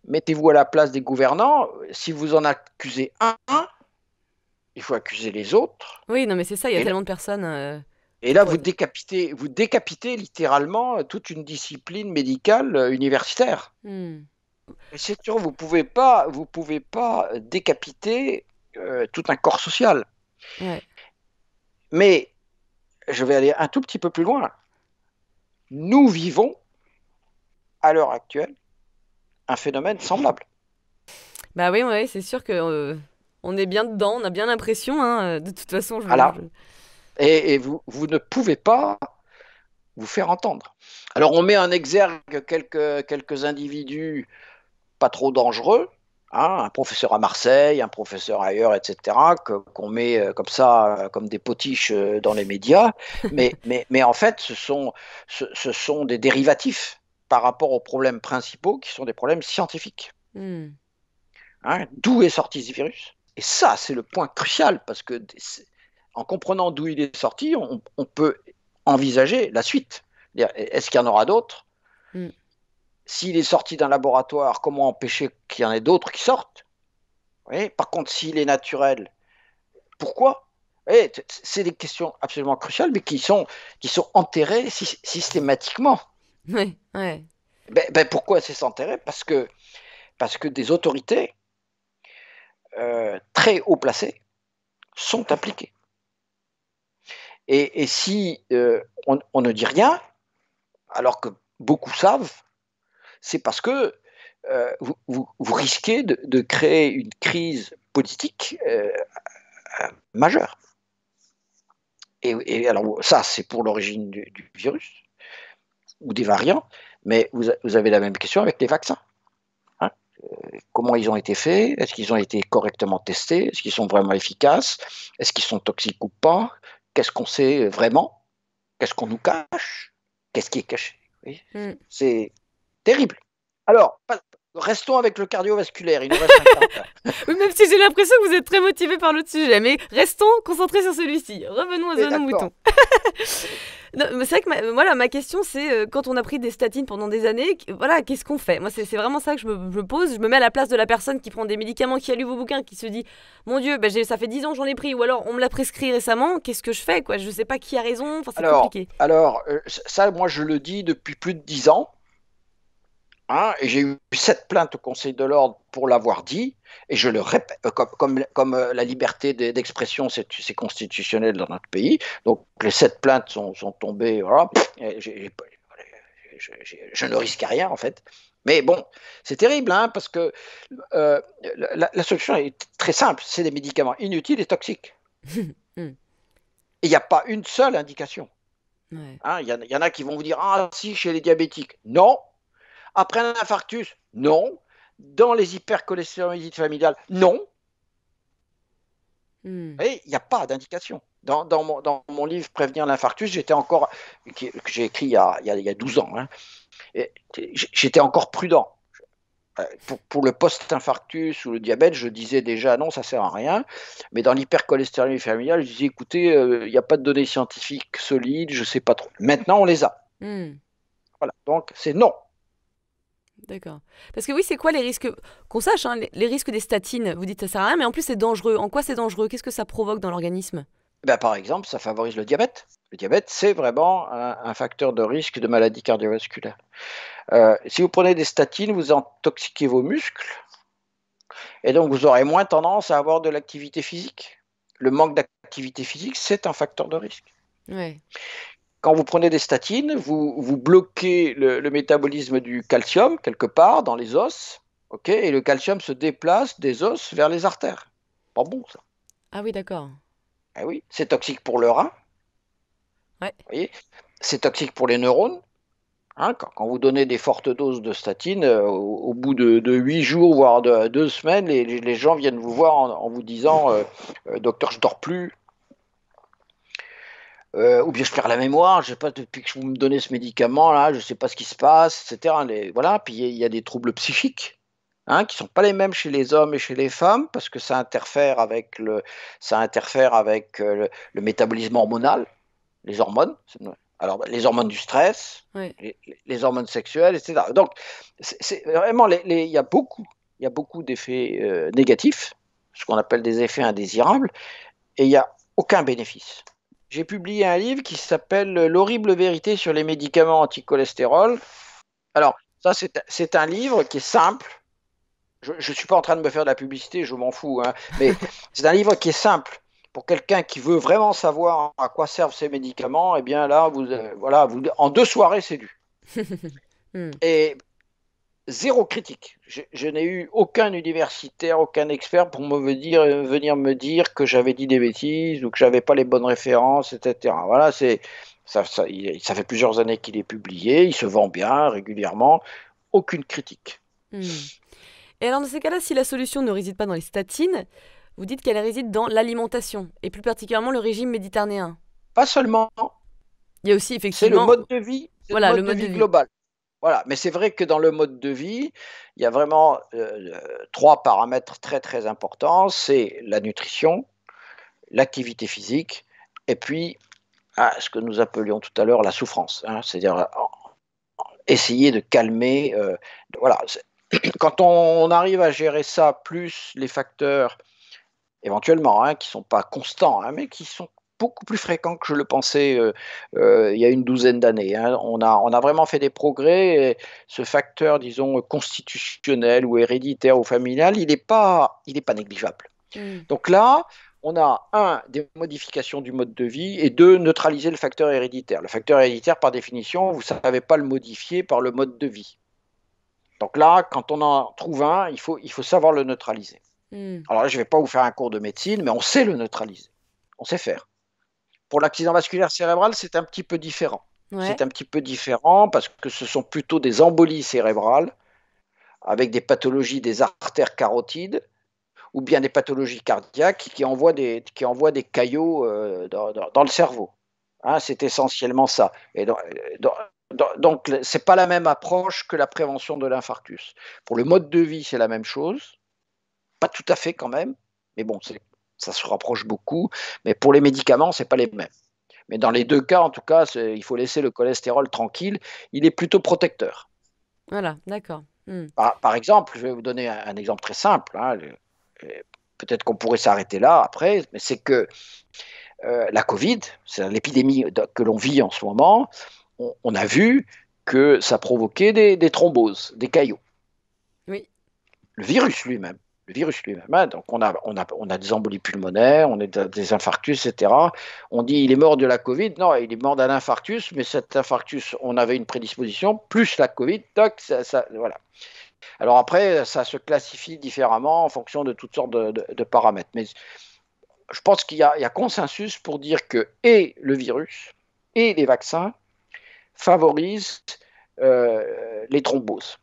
mettez-vous à la place des gouvernants. Si vous en accusez un, il faut accuser les autres.
Oui, non, mais c'est ça, il y a tellement de personnes.
Et là, vous décapitez littéralement toute une discipline médicale universitaire. Et c'est sûr, vous pouvez pas décapiter tout un corps social.
Ouais.
Mais je vais aller un tout petit peu plus loin. Nous vivons, à l'heure actuelle, un phénomène semblable.
Bah oui, ouais, c'est sûr que on est bien dedans, on a bien l'impression. Hein, de toute façon,
Voilà. Et vous ne pouvez pas vous faire entendre. Alors, on met en exergue quelques individus pas trop dangereux, hein, un professeur à Marseille, un professeur ailleurs, etc., qu'on met comme ça, comme des potiches dans les médias. Mais en fait, ce sont des dérivatifs par rapport aux problèmes principaux qui sont des problèmes scientifiques. Hein, d'où est sorti ce virus? Et ça, c'est le point crucial, parce que en comprenant d'où il est sorti, on peut envisager la suite. Est-ce qu'il y en aura d'autres? S'il est sorti d'un laboratoire, comment empêcher qu'il y en ait d'autres qui sortent? Oui. Par contre, s'il est naturel, pourquoi? Oui, c'est des questions absolument cruciales, mais qui sont enterrées systématiquement.
Oui, ouais.
Pourquoi c'est enterré? Parce que des autorités très haut placées sont impliquées. Et si on ne dit rien, alors que beaucoup savent, c'est parce que vous risquez de créer une crise politique majeure. Et alors, ça, c'est pour l'origine du virus ou des variants, mais vous avez la même question avec les vaccins. Hein, comment ils ont été faits? Est-ce qu'ils ont été correctement testés? Est-ce qu'ils sont vraiment efficaces? Est-ce qu'ils sont toxiques ou pas? Qu'est-ce qu'on sait vraiment? Qu'est-ce qu'on nous cache? Qu'est-ce qui est caché? Oui. C'est terrible. Alors, Restons avec le cardiovasculaire, il nous reste un quart d'heure.
Oui, même si j'ai l'impression que vous êtes très motivé par l'autre sujet, mais restons concentrés sur celui-ci. Revenons à nos moutons. Non, mais c'est vrai que ma question, c'est quand on a pris des statines pendant des années, voilà, qu'est-ce qu'on fait? Moi, c'est vraiment ça que je me pose. Je me mets à la place de la personne qui prend des médicaments, qui a lu vos bouquins, qui se dit, mon Dieu, ça fait 10 ans que j'en ai pris, ou alors on me l'a prescrit récemment, qu'est-ce que je fais, quoi? Je sais pas qui a raison, enfin, c'est compliqué.
Alors, ça, moi, je le dis depuis plus de 10 ans. Hein, et j'ai eu 7 plaintes au Conseil de l'ordre pour l'avoir dit, et je le répète, comme la liberté d'expression, c'est constitutionnel dans notre pays, donc les 7 plaintes sont tombées, voilà, je ne risque rien en fait. Mais bon, c'est terrible, hein, parce que la solution est très simple, c'est des médicaments inutiles et toxiques. Et il n'y a pas une seule indication.
Ouais.
Hein, y en a qui vont vous dire, ah si, chez les diabétiques. Non. Après un infarctus, non. Dans les hypercholestérolémies familiales, non. Et il n'y a pas d'indication. Dans mon livre Prévenir l'infarctus, que j'ai écrit il y a 12 ans, hein, j'étais encore prudent. Pour le post-infarctus ou le diabète, je disais déjà non, ça sert à rien. Mais dans l'hypercholestérolémie familiale, je disais écoutez, il n'y a pas de données scientifiques solides, je ne sais pas trop. Maintenant, on les a. Voilà, donc c'est non.
D'accord. Parce que oui, c'est quoi les risques? Qu'on sache, hein, les risques des statines, vous dites ça sert à rien, mais en plus c'est dangereux. En quoi c'est dangereux? Qu'est-ce que ça provoque dans l'organisme?
Par exemple, ça favorise le diabète. Le diabète, c'est vraiment un facteur de risque de maladie cardiovasculaire. Si vous prenez des statines, vous intoxiquez vos muscles, et donc vous aurez moins tendance à avoir de l'activité physique. Le manque d'activité physique, c'est un facteur de risque.
Ouais.
Quand vous prenez des statines, vous bloquez le métabolisme du calcium quelque part dans les os, et le calcium se déplace des os vers les artères. Pas bon ça.
Ah oui, d'accord.
Eh oui, c'est toxique pour le rein.
Ouais.
Vous voyez, c'est toxique pour les neurones. Hein, quand vous donnez des fortes doses de statine, au bout de 8 jours, voire de 2 semaines, les gens viennent vous voir en vous disant docteur, je dors plus. Ou bien je perds la mémoire, je sais pas, depuis que vous me donnez ce médicament là, je sais pas ce qui se passe, etc. Voilà, puis il y a des troubles psychiques, hein, qui sont pas les mêmes chez les hommes et chez les femmes, parce que ça interfère avec le métabolisme hormonal, les hormones. Alors les hormones du stress,
Ouais.
les hormones sexuelles, etc. Donc c'est vraiment il y a beaucoup d'effets négatifs, ce qu'on appelle des effets indésirables, et il y a aucun bénéfice. J'ai publié un livre qui s'appelle L'horrible vérité sur les médicaments anti-cholestérol. Alors, ça, c'est un livre qui est simple. Je ne suis pas en train de me faire de la publicité, je m'en fous, hein, mais c'est un livre qui est simple. Pour quelqu'un qui veut vraiment savoir à quoi servent ces médicaments, eh bien là, en 2 soirées, c'est lu. Et zéro critique. Je n'ai eu aucun universitaire, aucun expert pour venir me dire que j'avais dit des bêtises ou que j'avais pas les bonnes références, etc. Voilà, ça fait plusieurs années qu'il est publié, il se vend bien régulièrement, aucune critique.
Et alors dans ces cas-là, si la solution ne réside pas dans les statines, vous dites qu'elle réside dans l'alimentation, et plus particulièrement le régime méditerranéen.
Pas seulement.
Il y a aussi effectivement...
C'est le mode de vie,
voilà,
le mode de vie global. Voilà, mais c'est vrai que dans le mode de vie, il y a vraiment 3 paramètres très très importants, c'est la nutrition, l'activité physique, et puis ce que nous appelions tout à l'heure la souffrance, hein, c'est-à-dire essayer de calmer. Voilà, quand on arrive à gérer ça, plus les facteurs éventuellement, hein, qui ne sont pas constants, hein, mais qui sont beaucoup plus fréquents que je le pensais il y a une douzaine d'années. Hein. On a vraiment fait des progrès. Et ce facteur, disons, constitutionnel ou héréditaire ou familial, il n'est pas négligeable. Donc là, on a des modifications du mode de vie, et 2, neutraliser le facteur héréditaire. Le facteur héréditaire, par définition, vous ne savez pas le modifier par le mode de vie. Donc là, quand on en trouve un, il faut savoir le neutraliser. Alors là, je ne vais pas vous faire un cours de médecine, mais on sait le neutraliser. On sait faire. Pour l'accident vasculaire cérébral, c'est un petit peu différent. Ouais. C'est un petit peu différent parce que ce sont plutôt des embolies cérébrales avec des pathologies des artères carotides ou bien des pathologies cardiaques qui envoient des caillots dans le cerveau. Hein, c'est essentiellement ça. Et Donc, ce n'est pas la même approche que la prévention de l'infarctus. Pour le mode de vie, c'est la même chose. Pas tout à fait quand même, mais bon, ça se rapproche beaucoup. Mais pour les médicaments, ce n'est pas les mêmes. Mais dans les deux cas, en tout cas, il faut laisser le cholestérol tranquille. Il est plutôt protecteur.
Voilà, d'accord.
Par exemple, je vais vous donner un exemple très simple. Hein, peut-être qu'on pourrait s'arrêter là après, mais c'est que la Covid, c'est l'épidémie que l'on vit en ce moment, on a vu que ça provoquait des thromboses, des caillots.
Oui.
Le virus lui-même. Hein, donc on a des embolies pulmonaires, on a des infarctus, etc. On dit il est mort de la Covid. Non, il est mort d'un infarctus, mais cet infarctus, on avait une prédisposition, plus la Covid, toc, voilà. Alors après, ça se classifie différemment en fonction de toutes sortes de paramètres. Mais je pense qu'il y a consensus pour dire que et le virus et les vaccins favorisent les thromboses,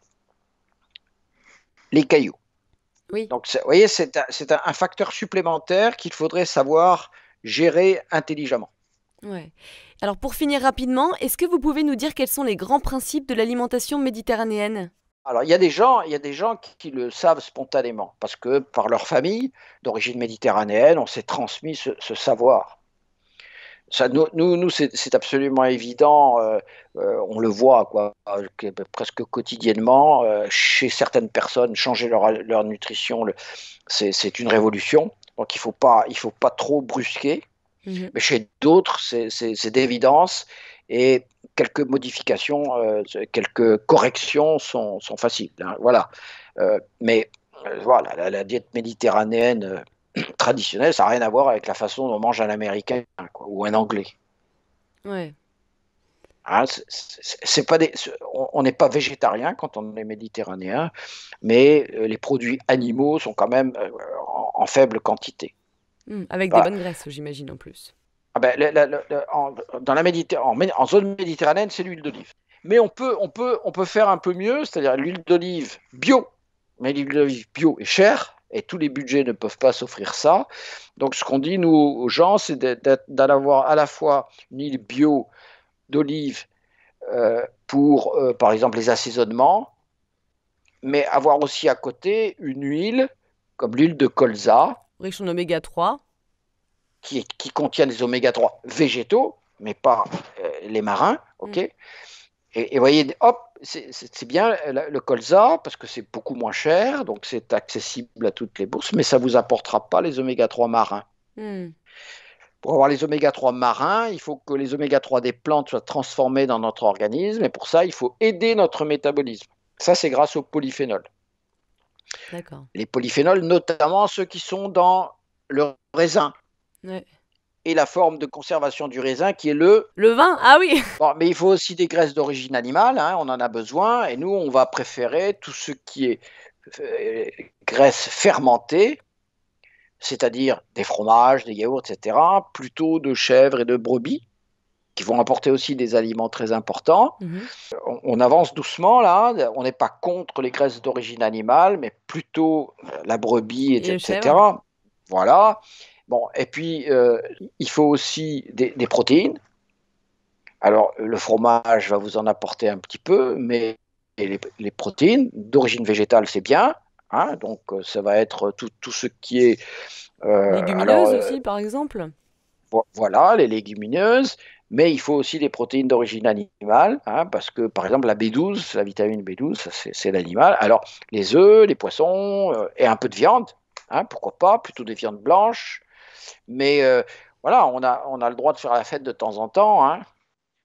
les caillots.
Oui.
Donc, vous voyez, c'est un facteur supplémentaire qu'il faudrait savoir gérer intelligemment.
Ouais. Alors pour finir rapidement, est-ce que vous pouvez nous dire quels sont les grands principes de l'alimentation méditerranéenne?
Alors, il y a des gens qui le savent spontanément, parce que par leur famille d'origine méditerranéenne, on s'est transmis ce savoir. Ça, nous c'est absolument évident, on le voit quoi, presque quotidiennement, chez certaines personnes, changer leur nutrition, c'est une révolution, donc il faut pas trop brusquer, mais chez d'autres, c'est d'évidence, et quelques modifications, quelques corrections sont faciles, hein, voilà. Mais voilà, la diète méditerranéenne traditionnelle, ça n'a rien à voir avec la façon dont mange un Américain quoi, ou un Anglais.
Ouais.
Hein, c'est pas on n'est pas végétarien quand on est méditerranéen, mais les produits animaux sont quand même en faible quantité.
Avec des
Bah,
bonnes graisses, j'imagine en plus.
ben, dans la en zone méditerranéenne, c'est l'huile d'olive. Mais on peut faire un peu mieux, c'est-à-dire l'huile d'olive bio. Mais l'huile d'olive bio est chère et tous les budgets ne peuvent pas s'offrir ça. Donc, ce qu'on dit, nous, aux gens, c'est d'avoir à la fois une huile bio d'olive pour, par exemple, les assaisonnements, mais avoir aussi à côté une huile, comme l'huile de colza,
Riche en oméga 3.
qui contient des oméga 3 végétaux, mais pas les marins, ok. Et voyez, hop, c'est bien le colza, parce que c'est beaucoup moins cher, donc c'est accessible à toutes les bourses, mais ça ne vous apportera pas les oméga 3 marins. Pour avoir les oméga 3 marins, il faut que les oméga 3 des plantes soient transformés dans notre organisme, et pour ça, il faut aider notre métabolisme. Ça, c'est grâce aux polyphénols.
D'accord.
Les polyphénols, notamment ceux qui sont dans le raisin.
Ouais.
Et la forme de conservation du raisin qui est le
vin. Ah oui.
Bon, mais il faut aussi des graisses d'origine animale, hein, on en a besoin, et nous, on va préférer tout ce qui est graisse fermentée, c'est-à-dire des fromages, des yaourts, etc., plutôt de chèvres et de brebis, qui vont apporter aussi des aliments très importants. On avance doucement, là, on n'est pas contre les graisses d'origine animale, mais plutôt la brebis,
Et le
etc.
chèvre.
Voilà. Bon, et puis, il faut aussi des protéines. Alors, le fromage va vous en apporter un petit peu, mais les protéines d'origine végétale, c'est bien. Hein, donc, ça va être tout ce qui est.
Légumineuses aussi, par exemple.
Voilà, les légumineuses, mais il faut aussi des protéines d'origine animale, hein, parce que, par exemple, la B12, la vitamine B12, c'est l'animal. Alors, les œufs, les poissons, et un peu de viande, hein, pourquoi pas, plutôt des viandes blanches. Mais voilà, on a le droit de faire la fête de temps en temps. Hein.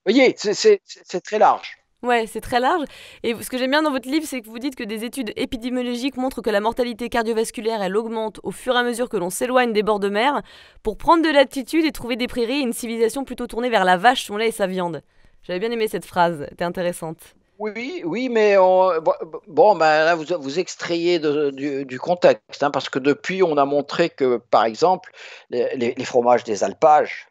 Vous voyez, c'est très large.
Ouais, c'est très large. Et ce que j'aime bien dans votre livre, c'est que vous dites que des études épidémiologiques montrent que la mortalité cardiovasculaire, elle augmente au fur et à mesure que l'on s'éloigne des bords de mer pour prendre de l'altitude et trouver des prairies et une civilisation plutôt tournée vers la vache, son lait et sa viande. J'avais bien aimé cette phrase, elle était intéressante.
Oui, mais bon, ben là, vous extrayez du contexte, hein, parce que depuis, on a montré que, par exemple, les fromages des alpages,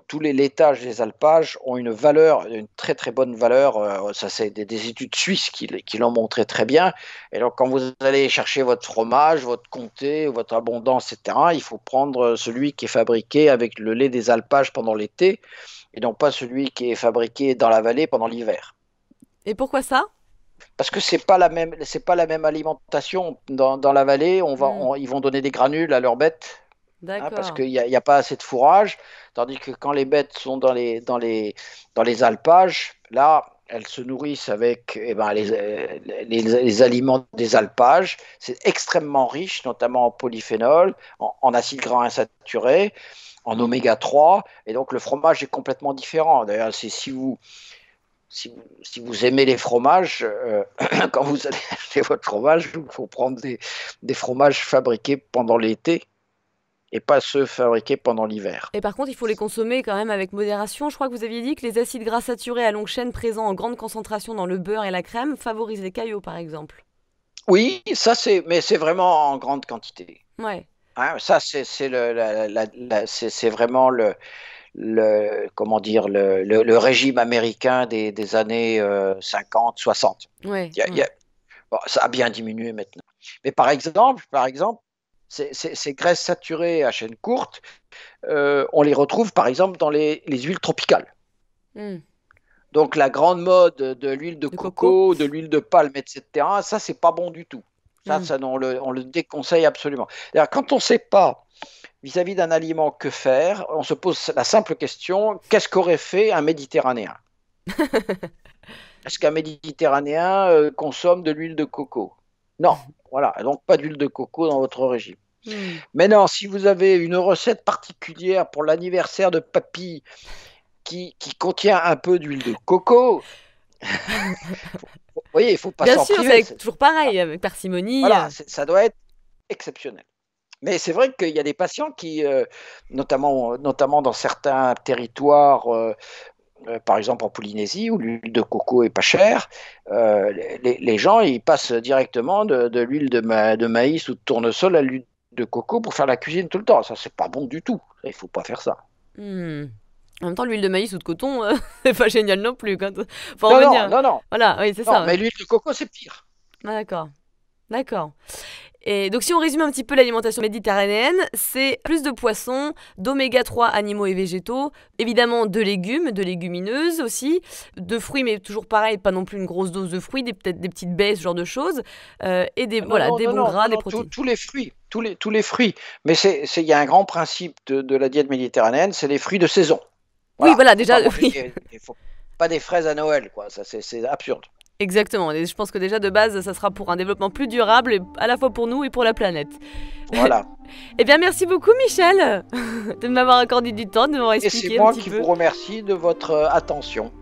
tous les laitages des alpages ont une valeur, une très très bonne valeur. Ça, c'est des études suisses qui l'ont montré très bien. Et donc, quand vous allez chercher votre fromage, votre comté, votre abondance, etc., il faut prendre celui qui est fabriqué avec le lait des alpages pendant l'été, et non pas celui qui est fabriqué dans la vallée pendant l'hiver.
Et pourquoi ça?
Parce que c'est pas la même alimentation dans la vallée. Ils vont donner des granules à leurs bêtes, hein, parce
D'accord.
qu'il y a pas assez de fourrage. Tandis que quand les bêtes sont dans les alpages, là, elles se nourrissent avec les aliments des alpages. C'est extrêmement riche, notamment en polyphénol, en acides gras insaturés, en oméga 3. Et donc le fromage est complètement différent. D'ailleurs, si vous aimez les fromages, quand vous allez acheter votre fromage, il faut prendre des fromages fabriqués pendant l'été et pas ceux fabriqués pendant l'hiver.
Et par contre, il faut les consommer quand même avec modération. Je crois que vous aviez dit que les acides gras saturés à longue chaîne présents en grande concentration dans le beurre et la crème favorisent les caillots, par exemple.
Oui, mais c'est vraiment en grande quantité.
Ouais.
Hein, ça, c'est vraiment comment dire, le régime américain des années 50, 60.
Ouais.
Il y a- il y a- bon, ça a bien diminué maintenant. Mais par exemple, ces graisses saturées à chaîne courte, on les retrouve par exemple dans les huiles tropicales.
Hmm.
Donc la grande mode de l'huile de
De coco.
coco, de l'huile de palme, etc., ça, c'est pas bon du tout.
Hmm.
On le déconseille absolument. D'ailleurs, quand on ne sait pas vis-à-vis d'un aliment que faire, on se pose la simple question, qu'est-ce qu'aurait fait un Méditerranéen? Est-ce qu'un Méditerranéen consomme de l'huile de coco? Non. Voilà, donc pas d'huile de coco dans votre régime.
Hmm.
Maintenant, si vous avez une recette particulière pour l'anniversaire de papy qui contient un peu d'huile de coco, vous voyez, il ne faut pas
Bien
s'en
sûr,
priver.
c'est toujours pareil, avec parcimonie.
Voilà, ça doit être exceptionnel. Mais c'est vrai qu'il y a des patients qui, notamment dans certains territoires, par exemple en Polynésie, où l'huile de coco est pas chère, les gens ils passent directement de l'huile de maïs ou de tournesol à l'huile de coco pour faire la cuisine tout le temps. Ça, c'est pas bon du tout. Il faut pas faire ça.
Hmm. En même temps, l'huile de maïs ou de coton, c'est pas génial non plus. Faut en
Non, non,
revenir.
non, non,
Voilà, oui, c'est
non,
ça.
mais l'huile de coco, c'est pire.
Ah, d'accord. D'accord. Et donc, si on résume un petit peu l'alimentation méditerranéenne, c'est plus de poissons, d'oméga 3 animaux et végétaux, évidemment de légumes, de légumineuses aussi, de fruits, mais toujours pareil, pas non plus une grosse dose de fruits, peut-être des petites baies, ce genre de choses, et
Non,
voilà,
non,
des
non,
bons
non,
gras,
non,
des
non,
protéines.
tous les fruits, tous les fruits. Mais il y a un grand principe de la diète méditerranéenne, c'est les fruits de saison.
Oui,
Voilà,
voilà,
faut
déjà,
pas manger
oui,
pas des fraises à Noël, quoi. Ça, c'est absurde.
exactement. Et je pense que déjà, de base, ça sera pour un développement plus durable, à la fois pour nous et pour la planète.
Voilà.
Eh bien, merci beaucoup, Michel, de m'avoir accordé du temps, de m'avoir
Et c'est
expliqué un
moi
petit
qui vous
peu.
remercie de votre attention.